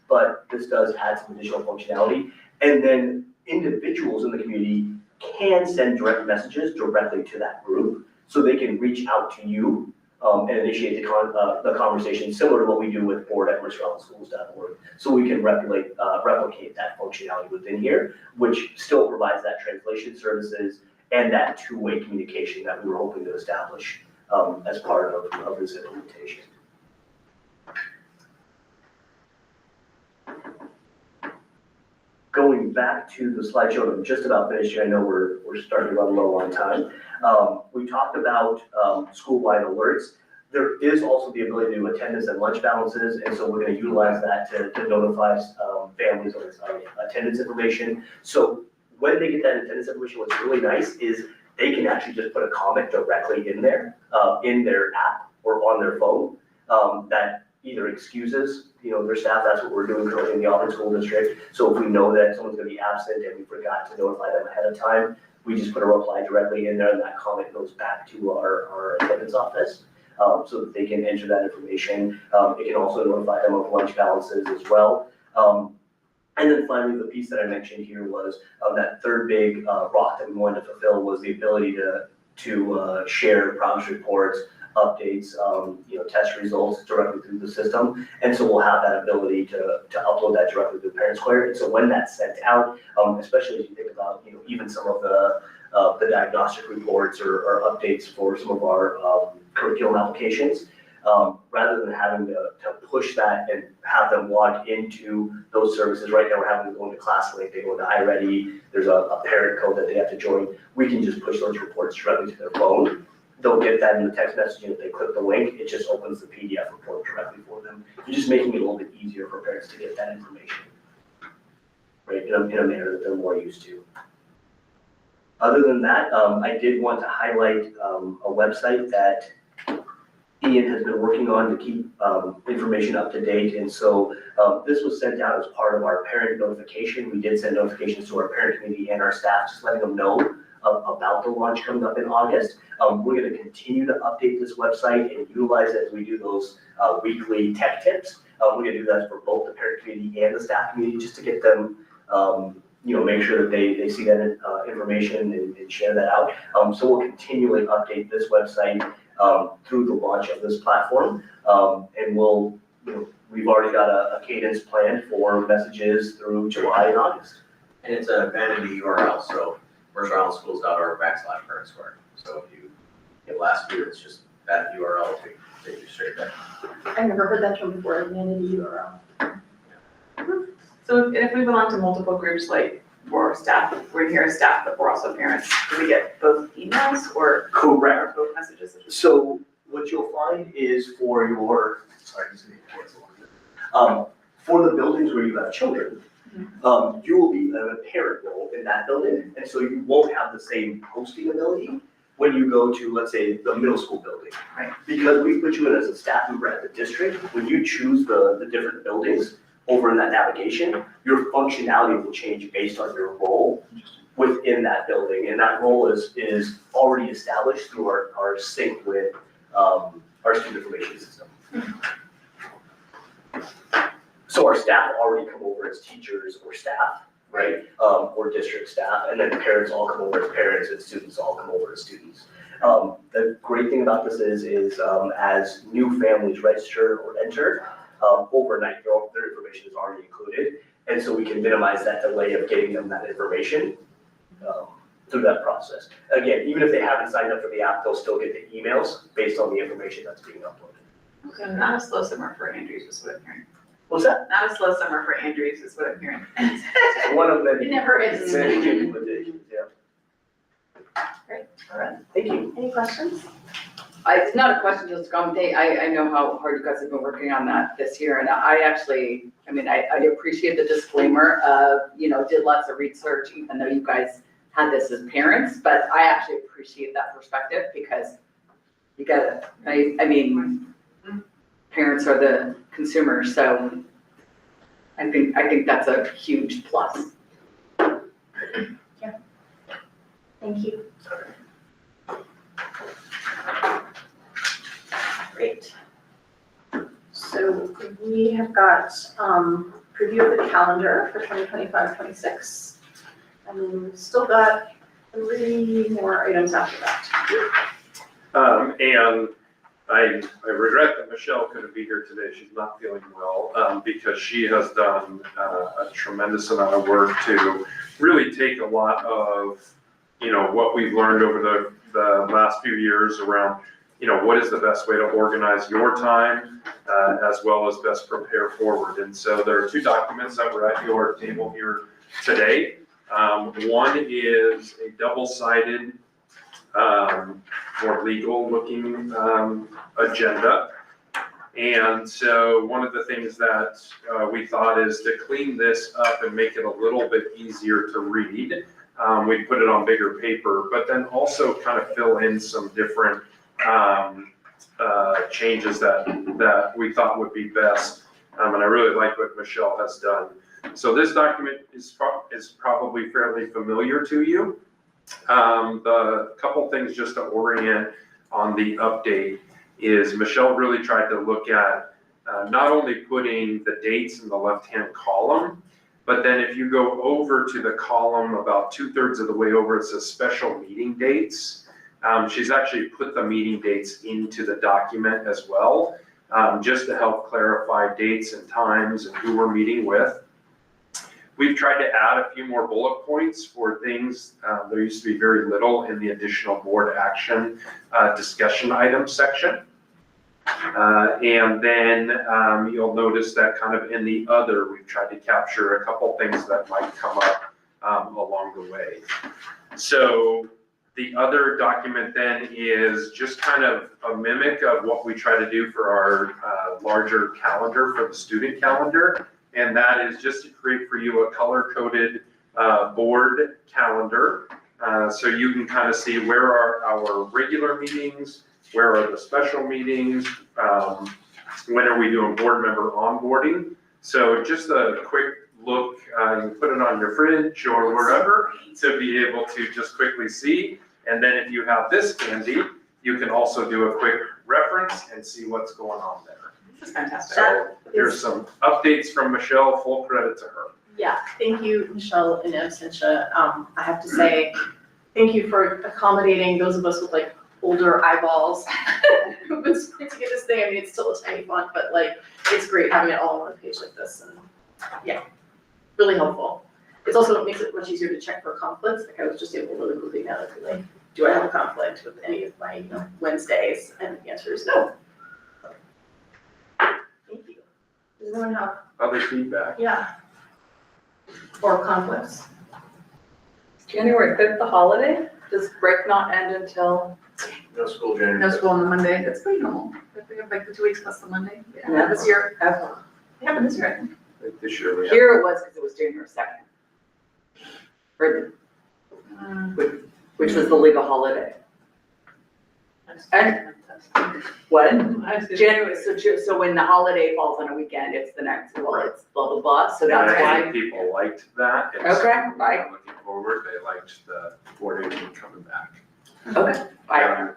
But this does add some additional functionality. And then individuals in the community can send direct messages directly to that group, so they can reach out to you and initiate the conversation, similar to what we do with board@mercerschools.org. So we can replicate that functionality within here, which still provides that translation services and that two-way communication that we were hoping to establish as part of this implementation. Going back to the slideshow, I'm just about finished here. I know we're starting to run low on time. We talked about school-wide alerts. There is also the ability to do attendance and lunch balances, and so we're going to utilize that to notify families of attendance information. So when they get that attendance information, what's really nice is they can actually just put a comment directly in there, in their app or on their phone, that either excuses, their staff. That's what we're doing currently in the Auburn School District. So if we know that someone's gonna be absent and we forgot to notify them ahead of time, we just put a reply directly in there, and that comment goes back to our attendance office, so that they can enter that information. It can also notify them of lunch balances as well. And then finally, the piece that I mentioned here was that third big rock that we wanted to fulfill was the ability to share progress reports, updates, test results directly through the system. And so we'll have that ability to upload that directly to Parent Square. And so when that's sent out, especially as you think about, even some of the diagnostic reports or updates for some of our curriculum applications, rather than having to push that and have them log into those services. Right now, we're having to go into ClassLink, they go into iReady, there's a parent code that they have to join. We can just push those reports directly to their phone. They'll get that in the text messaging. If they click the link, it just opens the PDF report directly for them. You're just making it a little bit easier for parents to get that information, right, in a manner that they're more used to. Other than that, I did want to highlight a website that Ian has been working on to keep information up to date. And so this was sent out as part of our parent notification. We did send notifications to our parent community and our staff, just letting them know about the launch coming up in August. We're gonna continue to update this website and utilize it as we do those weekly tech tips. We're gonna do that for both the parent community and the staff community, just to get them, make sure that they see that information and share that out. So we'll continually update this website through the launch of this platform. And we've already got a cadence planned for messages through July and August. And it's a vanity URL, so mercerislandschools.org/ParentSquare. So if you get last year, it's just that URL to take you straight there. I never heard that term before, vanity URL. So if we belong to multiple groups, like we're staff, we're here as staff, but we're also parents, do we get both emails or Correct. both messages? So what you'll find is for your, for the buildings where you have children, you will be a parent role in that building, and so you won't have the same posting ability when you go to, let's say, the middle school building. Right. Because we put you in as a staff member at the district, when you choose the different buildings over in that navigation, your functionality will change based on your role within that building, and that role is already established through our sync with our student information system. So our staff already come over as teachers or staff, right? Or district staff, and then parents all come over as parents, and students all come over as students. The great thing about this is as new families register or enter, overnight, their information is already included, and so we can minimize that delay of getting them that information through that process. Again, even if they haven't signed up for the app, they'll still get the emails based on the information that's being uploaded. So not a slow summer for Andrews is what I'm hearing. What's that? Not a slow summer for Andrews is what I'm hearing. One of many. It never is. Many implementations, yeah. Great. All right, thank you. Any questions? It's not a question, just a comment. I know how hard you guys have been working on that this year, and I appreciate the disclaimer of, did lots of research, even though you guys had this as parents, but I actually appreciate that perspective, because you gotta, parents are the consumers, so I think that's a huge plus. Thank you. Great. So we have got preview of the calendar for 2025-26. And then we've still got 3 more items after that. And I regret that Michelle couldn't be here today. She's not feeling well, because she has done a tremendous amount of work to really take a lot of, what we've learned over the last few years around, what is the best way to organize your time, as well as best prepare forward. And so there are 2 documents that were at your table here today. One is a double-sided, more legal looking agenda. And so one of the things that we thought is to clean this up and make it a little bit easier to read. We put it on bigger paper, but then also kind of fill in some different changes that we thought would be best. And I really like what Michelle has done. So this document is probably fairly familiar to you. The couple things just to orient on the update is Michelle really tried to look at not only putting the dates in the left-hand column, but then if you go over to the column about 2/3 of the way over, it says special meeting dates. She's actually put the meeting dates into the document as well, just to help clarify dates and times and who we're meeting with. We've tried to add a few more bullet points for things. There used to be very little in the additional board action discussion items section. And then you'll notice that kind of in the other, we've tried to capture a couple things that might come up along the way. So the other document then is just kind of a mimic of what we try to do for our larger calendar, for the student calendar. And that is just to create for you a color-coded board calendar. So you can kind of see where are our regular meetings, where are the special meetings, when are we doing board member onboarding. So just a quick look, you can put it on your fridge or wherever to be able to just quickly see. And then if you have this handy, you can also do a quick reference and see what's going on there. This is fantastic. So here's some updates from Michelle, full credit to her. Yeah, thank you, Michelle in absentia. I have to say, thank you for accommodating those of us with like older eyeballs who've been trying to get this thing. I mean, it's still a tiny font, but like, it's great having it all on one page like this, and yeah, really helpful. It's also, it makes it much easier to check for conflicts. Like I was just able to really quickly now to be like, do I have a conflict with any of my, Wednesdays? And the answer is no. Thank you. Does anyone have, Other feedback? yeah, or conflicts? January 5th, the holiday, does break not end until? No school January. No school on the Monday, that's pretty normal. We have like the 2 weeks plus the Monday. Yeah. This year, Ever. it happened this year, I think. This year we have. Here it was because it was January 2nd. Or which was the legal holiday. And what? January, so when the holiday falls on a weekend, it's the next, well, it's blah, blah, blah, so And that's I why. think people liked that. And so Okay, we right. were looking forward, they liked the 4 days of coming back. Okay.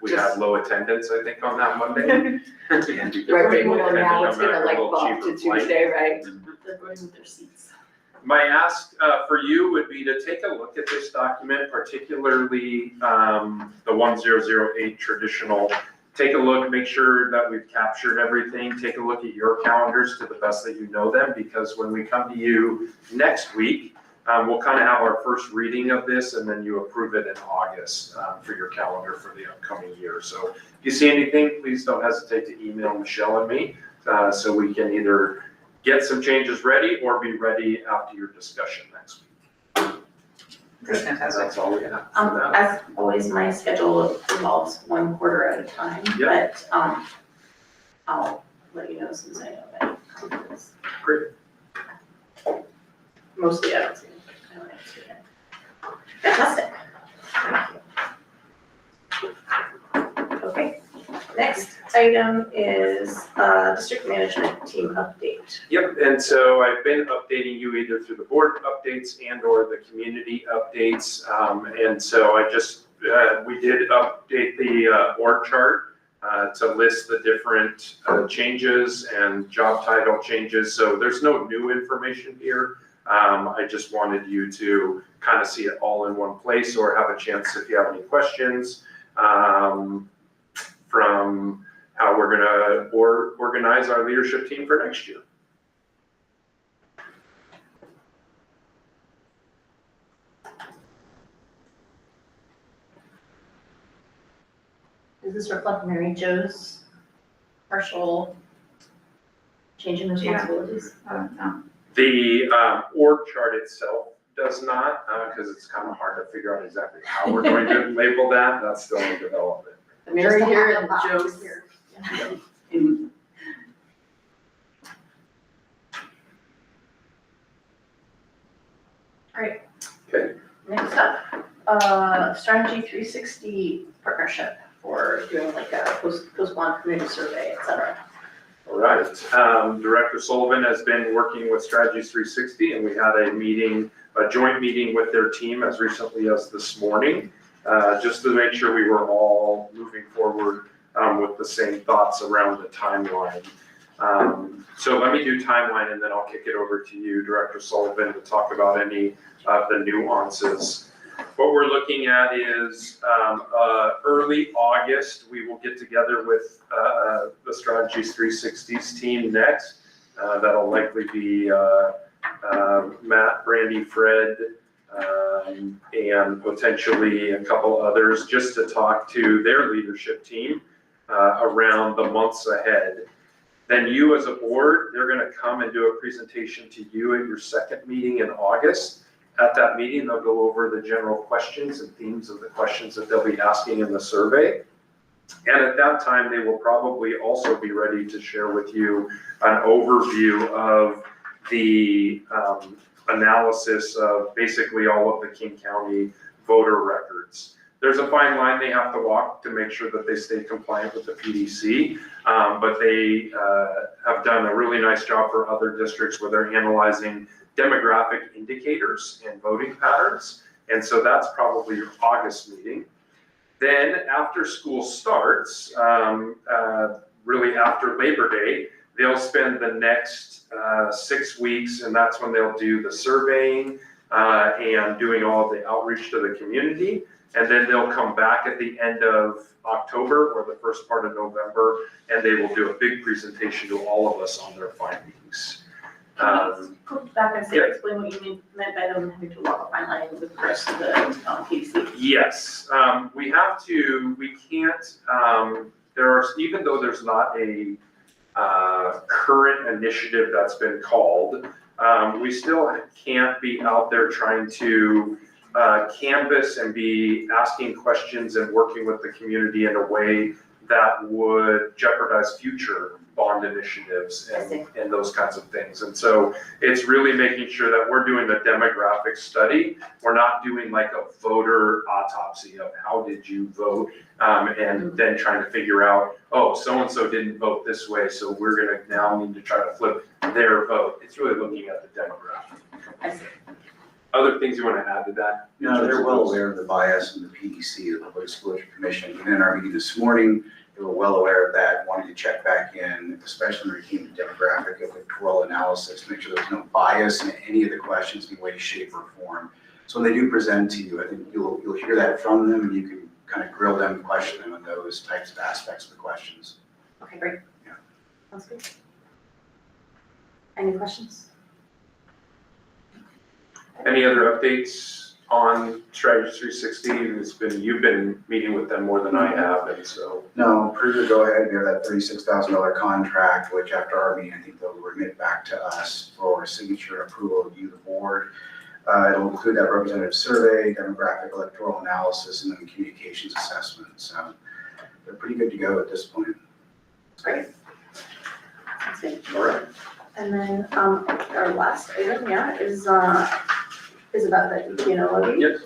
We had low attendance, I think, on that Monday. And because Right, people well, tend to now it's come back gonna a like little bump to cheaper flight. Tuesday, right? They're going with their seats. My ask for you would be to take a look at this document, particularly the 1008 traditional. Take a look, make sure that we've captured everything. Take a look at your calendars to the best that you know them, because when we come to you next week, we'll kind of have our first reading of this, and then you approve it in August for your calendar for the upcoming year. So if you see anything, please don't hesitate to email Michelle and me so we can either get some changes ready or be ready after your discussion next week. That's fantastic. That's all we have for that. As always, my schedule involves 1 quarter at a time, Yeah. but, I'll let you know as soon as I know any conflicts. Great. Mostly I don't see anything. I don't see it. Fantastic. Thank you. Okay, next item is, district management team update. Yep, and so I've been updating you either through the board updates and or the community updates. And so I just, we did update the org chart to list the different changes and job title changes. So there's no new information here. I just wanted you to kind of see it all in one place or have a chance if you have any questions from how we're gonna organize our leadership team for next year. Does this reflect Mary Jo's partial change in responsibilities? No. The org chart itself does not, because it's kind of hard to figure out exactly how we're going to label that. That's still in development. Mary Just a here hat and box Joe's here. in. Alright. Okay. Next up, Strategy 360 partnership for doing like a post-bond community survey, et cetera. All right, Director Sullivan has been working with Strategies 360, and we had a meeting, a joint meeting with their team as recently as this morning, just to make sure we were all moving forward with the same thoughts around the timeline. So let me do timeline, and then I'll kick it over to you, Director Sullivan, to talk about any of the nuances. What we're looking at is early August, we will get together with the Strategies 360's team next. That'll likely be Matt, Brandy, Fred, and potentially a couple others, just to talk to their leadership team around the months ahead. Then you as a board, they're gonna come and do a presentation to you at your second meeting in August. At that meeting, they'll go over the general questions and themes of the questions that they'll be asking in the survey. And at that time, they will probably also be ready to share with you an overview of the analysis of basically all of the King County voter records. There's a fine line they have to walk to make sure that they stay compliant with the PDC, but they have done a really nice job for other districts where they're analyzing demographic indicators and voting patterns. And so that's probably your August meeting. Then after school starts, really after Labor Day, they'll spend the next 6 weeks, and that's when they'll do the surveying and doing all of the outreach to the community. And then they'll come back at the end of October or the first part of November, and they will do a big presentation to all of us on their findings. Can you go back and yeah. explain what you meant by them having to walk a fine line with the rest of the PDC? Yes, we can't, even though there's not a current initiative that's been called, we still can't be out there trying to canvass and be asking questions and working with the community in a way that would jeopardize future bond initiatives and those kinds of things. And so it's really making sure that we're doing the demographic study. We're not doing like a voter autopsy of how did you vote, and then trying to figure out, oh, so-and-so didn't vote this way, so we're gonna now need to try to flip their vote. It's really looking at the demographic. I see. Other things you want to add to that? No, they're well aware of the bias in the PDC, the Public Disclosure Commission. And in our meeting this morning, they were well aware of that, wanted to check back in, especially when it came to demographic electoral analysis, make sure there's no bias in any of the questions in way, shape, or form. So when they do present to you, I think you'll hear that from them, and you can kind of grill them, question them on those types of aspects of the questions. Okay, great. Yeah. Sounds good. Any questions? Any other updates on Strategy 360? You've been meeting with them more than I have, and so. No, per your go ahead, we have that $36,000 contract, which after our meeting, I think they'll remit back to us for signature approval of you, the board. It'll include that representative survey, demographic electoral analysis, and then communications assessment. So they're pretty good to go at this point. Great. Sounds good. All right. And then, our last item, is about the EPNO levy. Yes.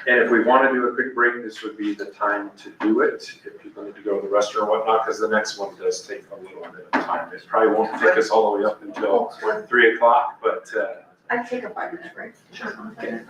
And if we want to do a quick break, this would be the time to do it. If people need to go to the restroom or whatnot, because the next one does take a little bit of time. It probably won't take us all the way up until 3 o'clock, but. I'd take a 5-minute break. Okay.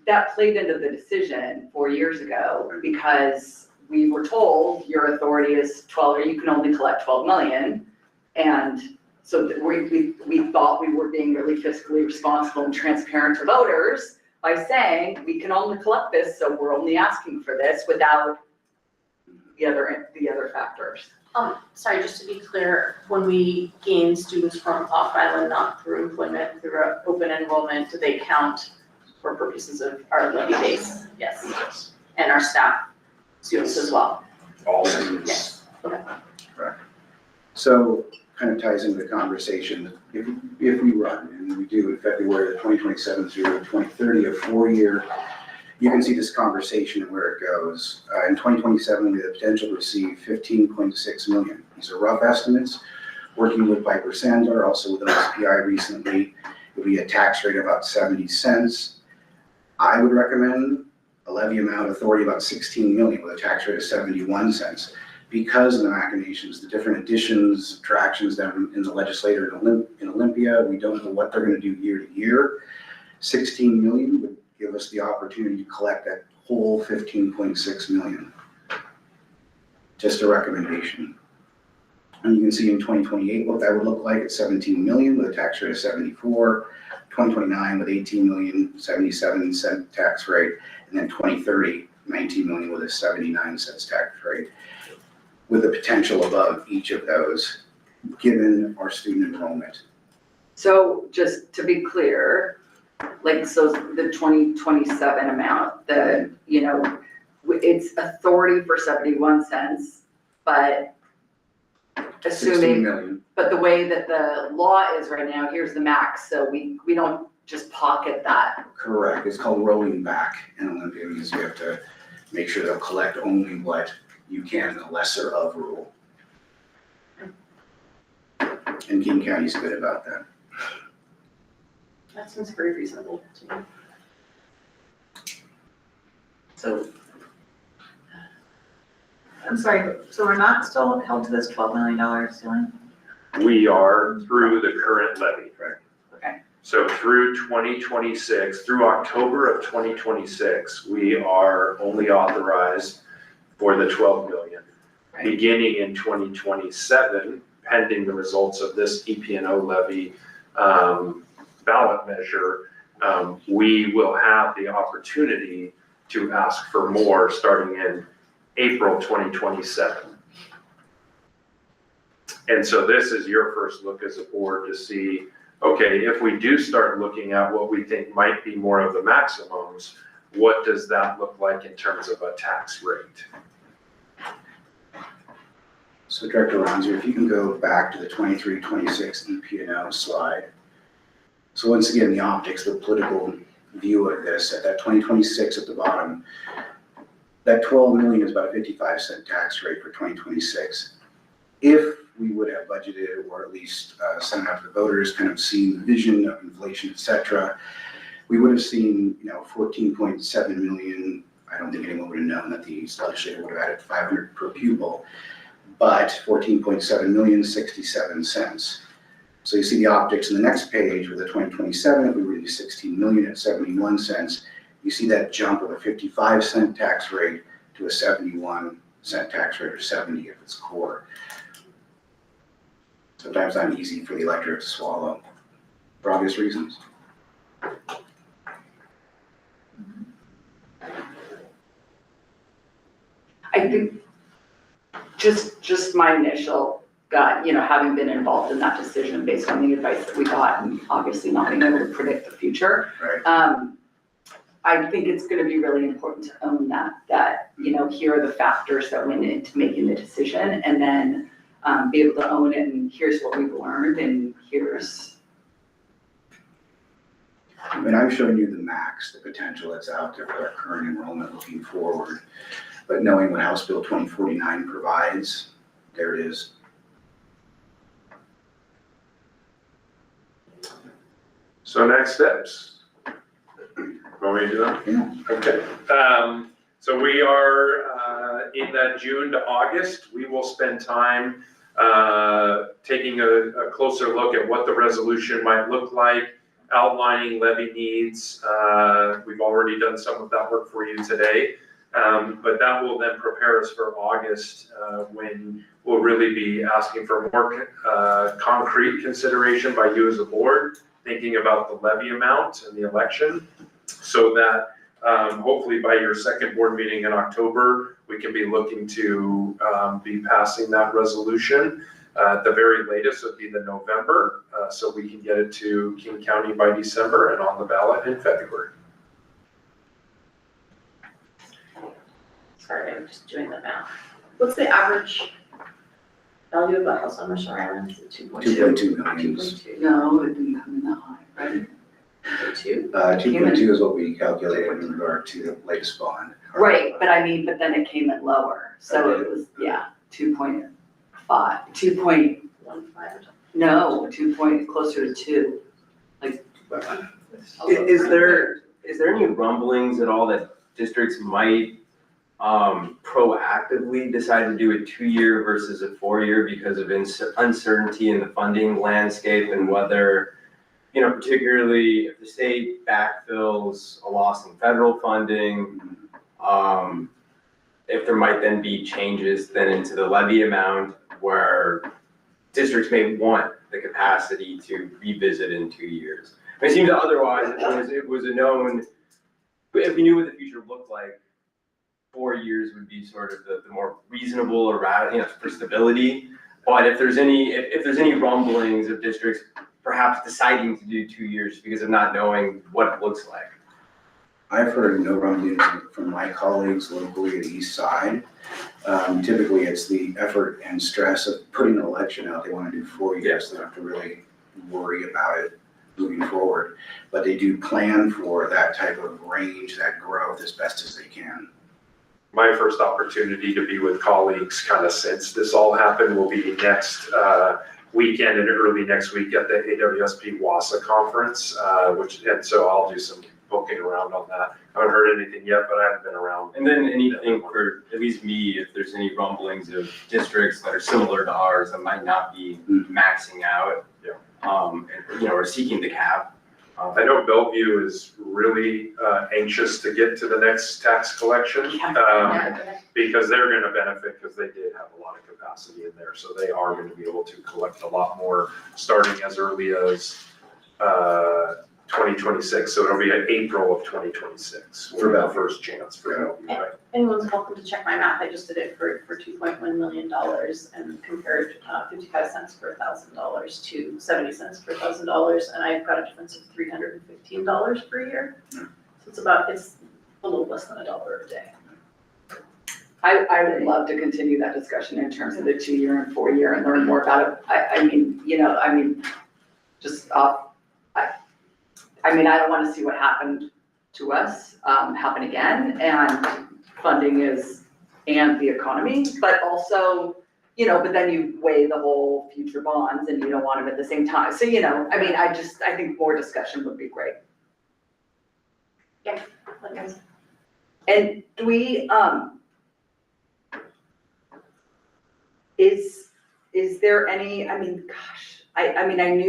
that played into the decision 4 years ago because we were told your authority is 12, or you can only collect 12 million. And so we thought we were being really fiscally responsible and transparent to voters by saying we can only collect this, so we're only asking for this without the other factors. Sorry, just to be clear, when we gain students from off island, not through employment, through open enrollment, do they count for purposes of our levy base? Yes. And our staff students as well? All Yes. Okay. So kind of ties into the conversation, if we run, and we do in February of 2027 through 2030, a 4-year, you can see this conversation and where it goes. In 2027, we have the potential to receive 15.6 million. These are rough estimates. Working with Piper Sandler, also with OSPI recently, it will be a tax rate of about 70 cents. I would recommend a levy amount authority about 16 million with a tax rate of 71 cents. Because of the machinations, the different additions, subtractions that are in the legislature in Olympia, we don't know what they're going to do year to year. 16 million would give us the opportunity to collect that whole 15.6 million. Just a recommendation. And you can see in 2028 what that would look like at 17 million with a tax rate of 74, 2029 with 18 million, 77 cent tax rate, and then 2030, 19 million with a 79 cents tax rate, with the potential above each of those, given our student enrollment. So just to be clear, like, so the 2027 amount, it's authority for 71 cents, but 16 assuming, million. but the way that the law is right now, here's the max, so we don't just pocket that. Correct, it's called rolling back in Olympia, because you have to make sure they'll collect only what you can, the lesser of rule. And King County's good about that. That seems very reasonable to me. So, I'm sorry, so we're not still held to this $12 million ceiling? We are through the current levy. Correct. Okay. So through 2026, through October of 2026, we are only authorized for the 12 million. Right. Beginning in 2027, pending the results of this EP&O levy ballot measure, we will have the opportunity to ask for more starting in April 2027. And so this is your first look as a board to see, okay, if we do start looking at what we think might be more of the maximums, what does that look like in terms of a tax rate? So Director Ronser, if you can go back to the 23-26 EP&O slide. So once again, the optics, the political view of this, at that 2026 at the bottom, that 12 million is about a 55-cent tax rate for 2026. If we would have budgeted, or at least sent out to the voters, kind of seen the vision of inflation, et cetera, we would have seen, 14.7 million. I don't think anyone would have known that the legislature would have added 500 per pupil, but 14.7 million, 67 cents. So you see the optics in the next page with the 2027, if we were to do 16 million at 71 cents, you see that jump of a 55-cent tax rate to a 71-cent tax rate, or 70 at its core. Sometimes not easy for the electorate to swallow, for obvious reasons. I think just my initial gut, having been involved in that decision based on the advice that we got and obviously not being able to predict the future. Right. I think it's gonna be really important to own that, here are the factors that went into making the decision, and then be able to own it, and here's what we've learned, and here's. I mean, I'm showing you the max, the potential that's out there for our current enrollment looking forward. But knowing what House Bill 2049 provides, there it is. So next steps. Want me to do that? Yeah. Okay. So we are in that June to August. We will spend time taking a closer look at what the resolution might look like, outlining levy needs. We've already done some of that work for you today. But that will then prepare us for August, when we'll really be asking for more concrete consideration by you as a board, thinking about the levy amount and the election, so that hopefully by your second board meeting in October, we can be looking to be passing that resolution. At the very latest would be the November, so we can get it to King County by December and on the ballot in February. Sorry, I'm just doing the math. What's the average value of a house on Mercer Island? Is it 2.2? 2.2 million. 2.2. No, it didn't come in that high, right? 2.2? 2.2 is what we calculated in regard to the latest bond. Right, but I mean, but then it came in lower, so it was, 2.5, 2 closer to 2. Is there any rumblings at all that districts might proactively decide to do a 2-year versus a 4-year because of uncertainty in the funding landscape, and whether, particularly if the state backfills a loss in federal funding, if there might then be changes then into the levy amount where districts may want the capacity to revisit in 2 years? It seems that otherwise it was a known, if we knew what the future looked like, 4 years would be sort of the more reasonable or for stability. But if there's any rumblings of districts perhaps deciding to do 2 years because of not knowing what it looks like. I've heard no rumblings from my colleagues locally at the east side. Typically, it's the effort and stress of putting an election out. They want to do 4 years. They don't have to really worry about it moving forward. But they do plan for that type of range, that growth as best as they can. My first opportunity to be with colleagues kind of since this all happened will be next weekend and early next week at the AWSP WASA conference, and so I'll do some poking around on that. I haven't heard anything yet, but I haven't been around. And then anything for at least me, if there's any rumblings of districts that are similar to ours that might not be maxing out, or seeking the cap. I know Bellevue is really anxious to get to the next tax collection, because they're gonna benefit because they did have a lot of capacity in there. So they are gonna be able to collect a lot more starting as early as 2026. So it'll be in April of 2026. For Bellevue. First chance for Bellevue, right? Anyone's welcome to check my math. I just did it for $2.1 million and compared 55 cents per $1,000 to 70 cents per $1,000, and I've got a difference of $315 per year. So it's a little less than $1 a day. I would love to continue that discussion in terms of the 2-year and 4-year and learn more about it. I don't want to see what happened to us happen again, and funding and the economy, but also, but then you weigh the whole future bonds and you don't want them at the same time. So, I think more discussion would be great. And do we, is there any, I knew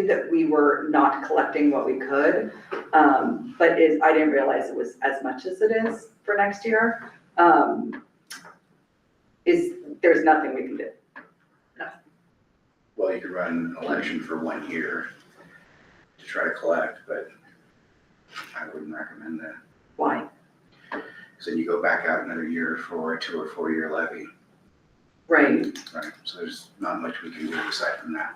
that we were not collecting what we could, but I didn't realize it was as much as it is for next year. There's nothing we can do. Well, you could run an election for 1 year to try to collect, but I wouldn't recommend that. Why? Because then you go back out another year for a 2 or 4 year levy. Right. Right, so there's not much we can do aside from that.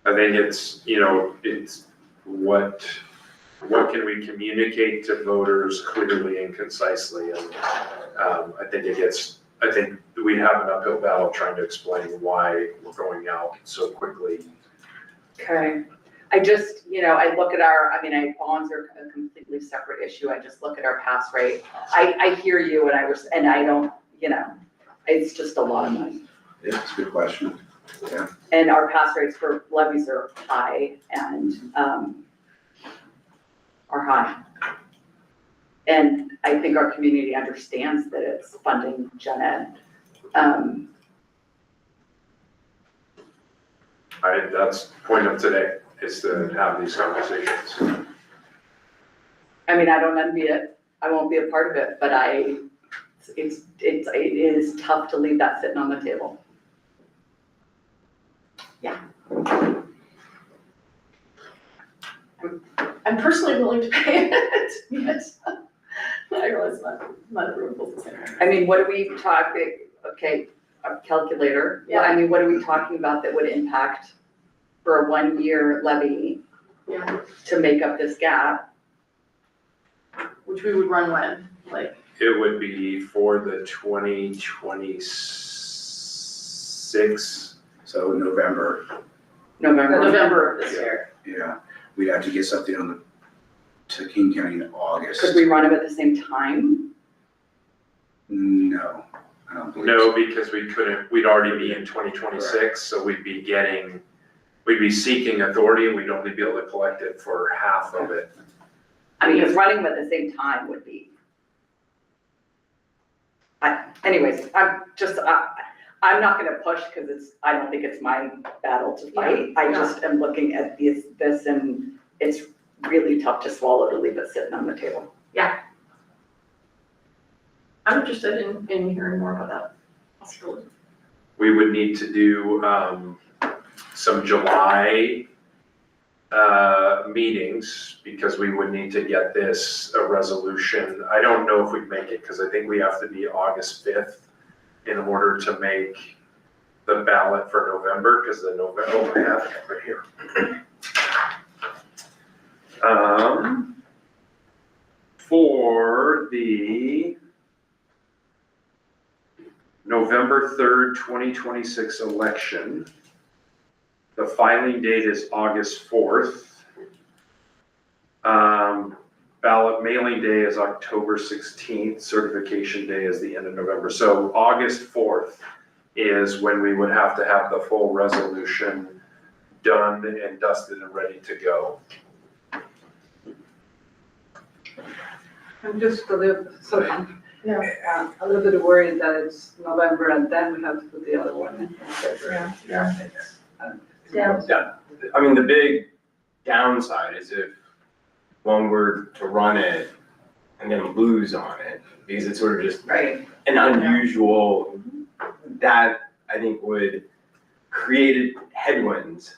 I think it's what can we communicate to voters clearly and concisely, and I think we have an uphill battle trying to explain why we're going out so quickly. Okay. I just, I look at our, bonds are a completely separate issue. I just look at our pass rate. I hear you and I don't, it's just a lot of money. Yeah, it's a good question. Yeah. And our pass rates for levies are high and And I think our community understands that it's funding gen ed. That's the point of today, is to have these conversations. I mean, I don't envy it, I won't be a part of it, but it is tough to leave that sitting on the table. I'm personally willing to pay it, yes. I realize not everyone feels the same way. I mean, what are we talking, okay, a calculator, well, I mean, what are we talking about that would impact for a 1-year levy Yeah, to make up this gap? which we would run when, like, It would be for the 2026. So November, November? November of this year. yeah, we'd have to get something to King County in August. Could we run them at the same time? No, I don't believe No, so. because we'd already be in 2026, so we'd be seeking authority, and we'd only be able to collect it for half of it. I mean, because running them at the same time would be. Anyways, I'm not gonna push because I don't think it's my battle to fight. I just am looking at this and it's really tough to swallow to leave it sitting on the table. I'm interested in hearing more about that possibility. We would need to do some July meetings, because we would need to get this a resolution. I don't know if we'd make it, because I think we have to be August 5th in order to make the ballot for November, because the November, oh, I have it right here. For the November 3rd, 2026 election, the filing date is August 4th. Ballot mailing day is October 16th, certification day is the end of November. So August 4th is when we would have to have the full resolution done and dusted and ready to go. I'm just a little bit worried that it's November and then we have to put the other one in February. Yeah, I mean, the big downside is if one were to run it and then lose on it, because it's sort of just Right. an unusual, that I think would create headwinds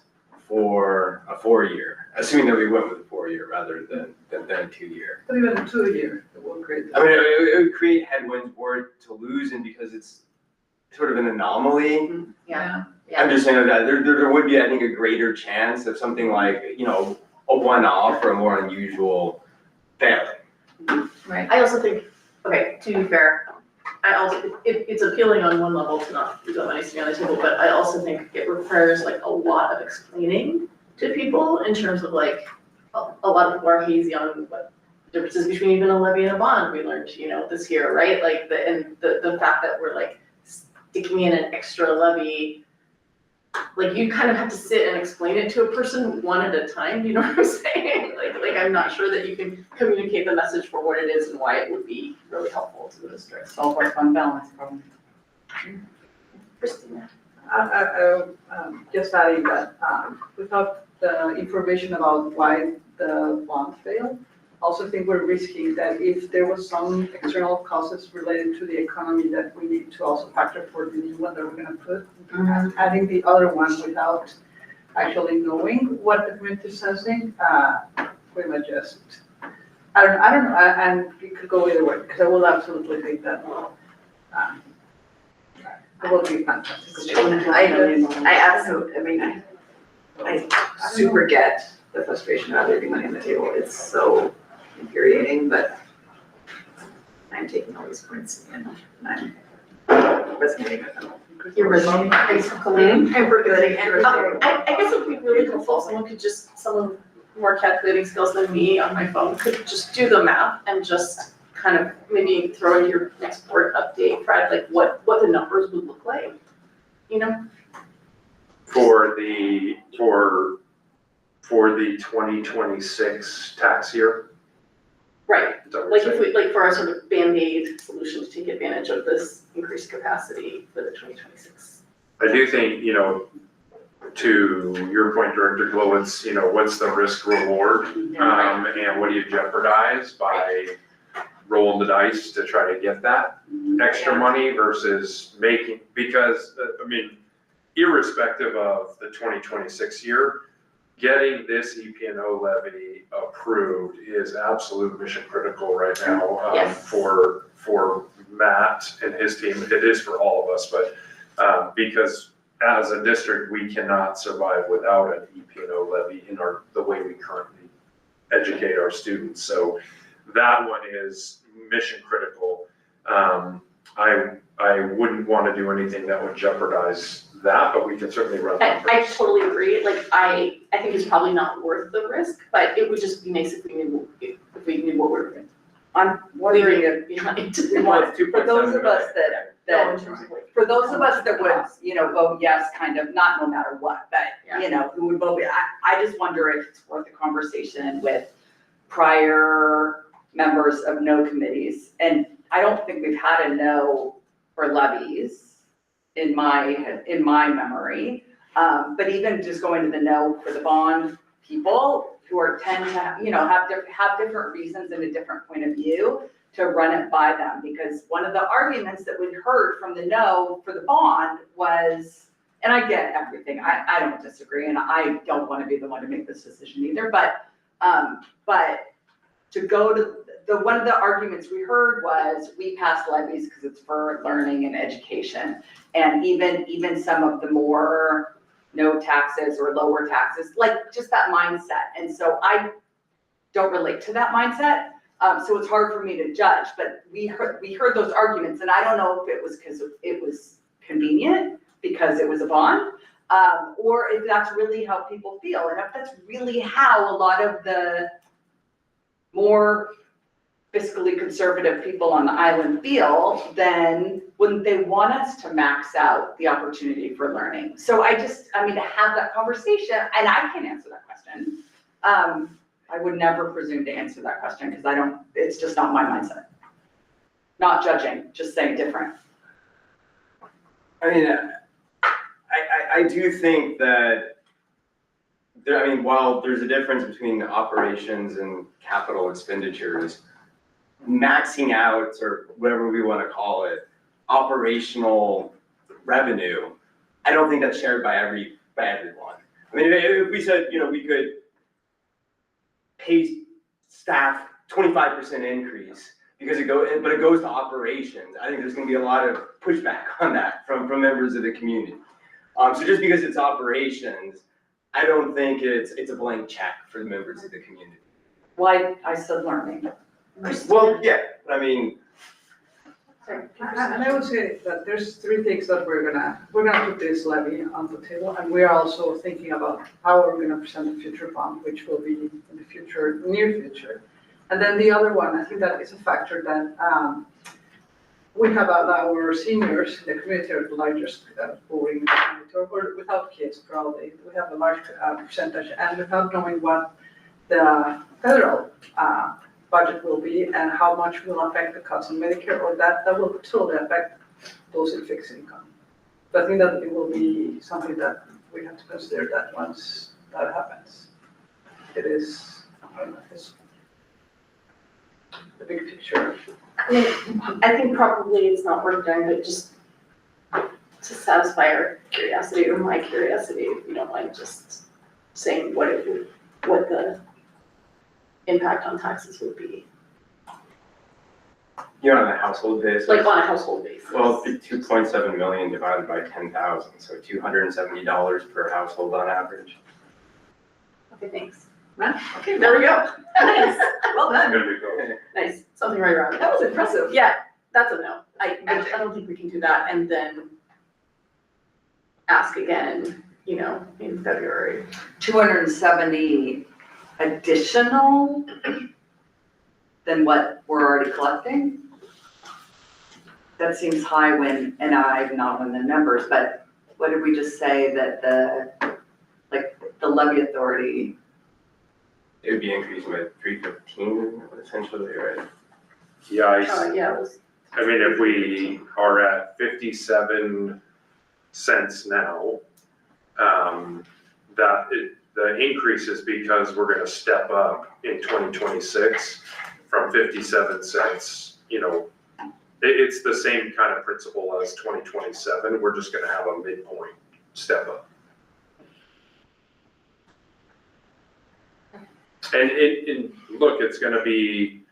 for a 4-year, assuming that we went with a 4-year rather than a 2-year. But even a 2-year, it will create. I mean, it would create headwinds were it to lose, and because it's sort of an anomaly, Yeah. I'm just saying that there would be, I think, a greater chance of something like, a one-off or a more unusual failing. I also think, okay, to be fair, it's appealing on one level to not leave that money sitting on the table, but I also think it requires like a lot of explaining to people in terms of like, a lot of people are hazy on what the difference is between even a levy and a bond, we learned, this year, right? Like the fact that we're like sticking in an extra levy, like you kind of have to sit and explain it to a person one at a time, you know what I'm saying? Like I'm not sure that you can communicate the message for what it is and why it would be really helpful to the district. Solve our fund balance problem. Christina. Just adding that, without the information about why the bond failed, also think we're risking that if there was some external causes related to the economy that we need to also factor for the new one that we're gonna put. Adding the other one without actually knowing what the grid is sensing, we might just, I don't know, and it could go either way, because I will absolutely think that, it will be fantastic. I absolutely, I super get the frustration of leaving money on the table. It's so infuriating, but I'm taking all these points and I'm resonating with them. You're resonating, are you calculating? I'm percolating and I guess it would be really helpful if someone could just, someone more calculating skills than me on my phone could just do the math and just kind of maybe throw in your next board update, Fred, like what the numbers would look like, For the 2026 tax year. Right, Is that what like you're if we, like for our sort of Band-Aid solution to take advantage of this increased capacity for the 2026. I do think, to your point, Director Glow, it's, what's the risk reward? And what do you jeopardize by rolling the dice to try to get that extra money versus because, irrespective of the 2026 year, getting this EP&O levy approved is absolute mission critical right now, Yes. for Matt and his team. It is for all of us, but, because as a district, we cannot survive without an EP&O levy in the way we currently educate our students. So that one is mission critical. I wouldn't want to do anything that would jeopardize that, but we can certainly run numbers. I totally agree, like, I think it's probably not worth the risk, but it would just be nice if we knew what we're I'm wondering if, behind. for those of us No, in terms of like. for those of us that would, vote yes, kind of, not no matter what, but, who would vote, I just wonder if it's worth a conversation with prior members of no committees. And I don't think we've had a no for levies in my memory. But even just going to the no for the bond people who tend to, have different reasons and a different point of view to run it by them. Because one of the arguments that we'd heard from the no for the bond was, and I get everything, I don't disagree, and I don't want to be the one to make this decision either, but to go to, one of the arguments we heard was, we pass levies because it's for learning and education. And even some of the more no taxes or lower taxes, like just that mindset. And so I don't relate to that mindset. So it's hard for me to judge, but we heard those arguments, and I don't know if it was because it was convenient because it was a bond, or if that's really how people feel. And if that's really how a lot of the more fiscally conservative people on the island feel, then wouldn't they want us to max out the opportunity for learning? So to have that conversation, and I can't answer that question. I would never presume to answer that question because it's just not my mindset. Not judging, just saying different. I do think that while there's a difference between operations and capital expenditures, maxing out, or whatever we want to call it, operational revenue, I don't think that's shared by everyone. If we said, we could pay staff 25% increase because it goes to operations, I think there's going to be a lot of pushback on that from members of the community. So just because it's operations, I don't think it's a blank check for the members of the community. Why I said learning. Well, yeah, And I would say that there's three things that we're gonna put this levy on the table, and we are also thinking about how we're gonna present the future bond, which will be in the near future. And then the other one, I think that is a factor that we have our seniors in the community are the largest voting in the community, or without kids probably, we have a large percentage, and without knowing what the federal budget will be and how much will affect the cuts on Medicare, or that will totally affect those in fixed income. But I think that it will be something that we have to consider that once that happens. It is, it's the big picture. I think probably it's not worth doing, but just to satisfy our curiosity, or my curiosity, if you don't mind just saying what the impact on taxes would be. on a household basis. Like on a household basis. Well, it'd be 2.7 million divided by 10,000, so $270 per household on average. Okay, thanks. Okay, there we go. Nice, well done. There we go. Nice, something right around. That was impressive. Yeah, that's a no. I don't think we can do that and then ask again, in February. 270 additional than what we're already collecting? That seems high and I'm not on the numbers, but what did we just say that the levy authority? It would be increased by 315, essentially, right? Yeah, Yeah, it was. if we are at 57 cents now, the increase is because we're gonna step up in 2026 from 57 cents, it's the same kind of principle as 2027, we're just gonna have a midpoint step up. And look, it's gonna be,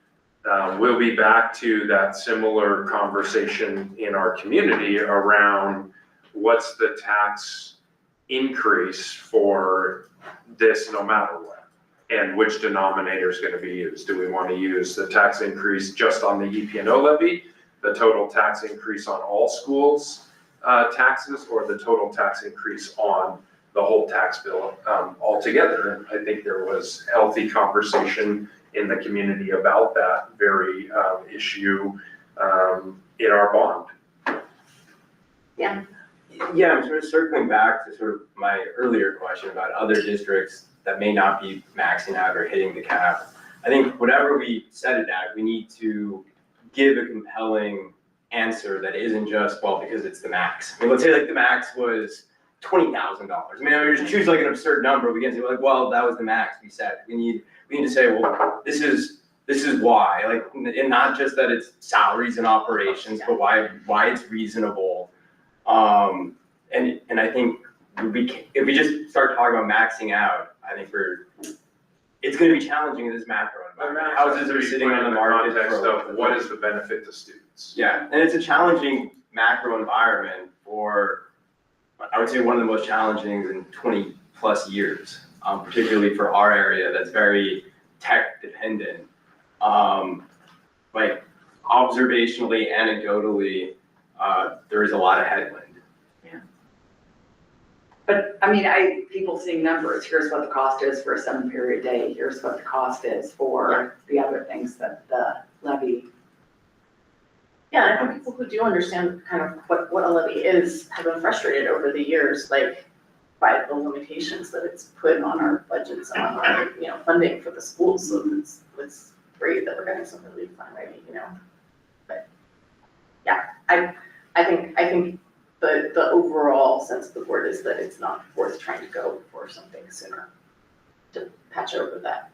we'll be back to that similar conversation in our community around what's the tax increase for this no matter what, and which denominator is gonna be used. Do we wanna use the tax increase just on the EP&O levy, the total tax increase on all schools' taxes, or the total tax increase on the whole tax bill altogether? And I think there was healthy conversation in the community about that very issue in our bond. Yeah, I'm sort of circling back to sort of my earlier question about other districts that may not be maxing out or hitting the cap. I think whatever we set it at, we need to give a compelling answer that isn't just, well, because it's the max. I mean, let's say like the max was $20,000. I mean, we just choose like an absurd number. We can say like, well, that was the max we set. We need to say, well, this is why, like, and not just that it's salaries and operations, but why it's reasonable. And I think if we just start talking about maxing out, I think it's going to be challenging in this macro environment. Houses are sitting on the market Context for of what is the benefit to students? Yeah, and it's a challenging macro environment for, I would say, one of the most challenging in 20 plus years, particularly for our area that's very tech dependent. Like observationally, anecdotally, there is a lot of headwind. But I mean, people seeing numbers, here's what the cost is for a 7-period day, here's what the cost is for the other things that the levy. Yeah, I think people who do understand kind of what a levy is have been frustrated over the years, like by the limitations that it's put on our budgets and on our, funding for the schools. So it's great that we're getting some relief finally, But yeah, I think the overall sense of the board is that it's not worth trying to go for something sooner to patch over that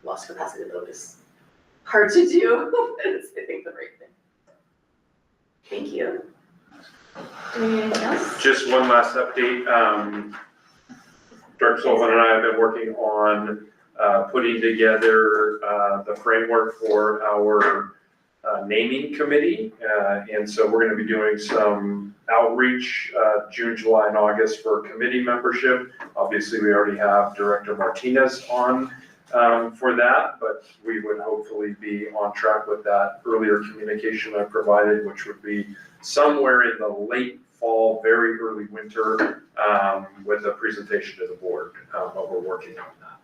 lost capacity load is hard to do, but it's, I think, the right thing. Thank you. Anything else? Just one last update. Director Sullivan and I have been working on putting together the framework for our naming committee. And so we're going to be doing some outreach June, July, and August for committee membership. Obviously, we already have Director Martinez on for that, but we would hopefully be on track with that earlier communication I provided, which would be somewhere in the late fall, very early winter, with a presentation to the board, but we're working on that.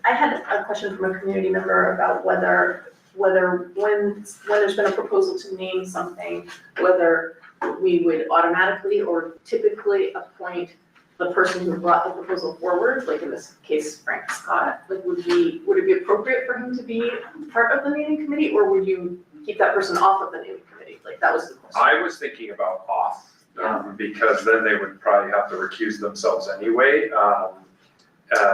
I had a question from a community member about whether when there's been a proposal to name something, whether we would automatically or typically appoint the person who brought the proposal forward, like in this case, Frank Scott, like would it be appropriate for him to be part of the naming committee, or would you keep that person off of the naming committee? Like that was the question. I was thinking about off, because then they would probably have to recuse themselves anyway.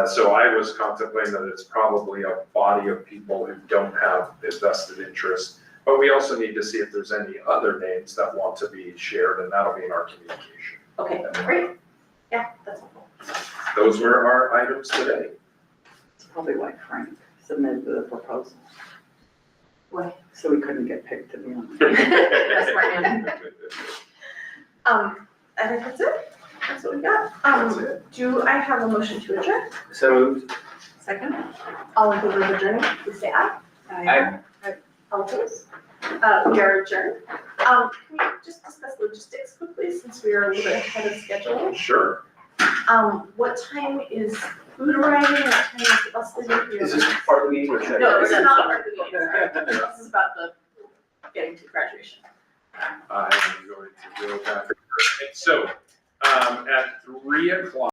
So I was contemplating that it's probably a body of people who don't have a vested interest, but we also need to see if there's any other names that want to be shared, and that'll be in our communication. Okay, great. Yeah, that's helpful. Those were our items today. It's probably why Frank submitted the proposal. Why? So we couldn't get picked to be on. That's smart, man. I think that's it. That's what we got. That's it. Do I have a motion to adjourn? So moved. Second. All in favor of adjourning, please say aye. Aye. All opposed? We are adjourned. Can we just discuss logistics quickly, since we are a little bit ahead of schedule? Sure. What time is food arriving? What time is the bus leaving? Is this part of the meeting or should I? No, this is not part of the meeting, sorry. This is about the getting to graduation. I'm going to go back. So, at 3 o'clock.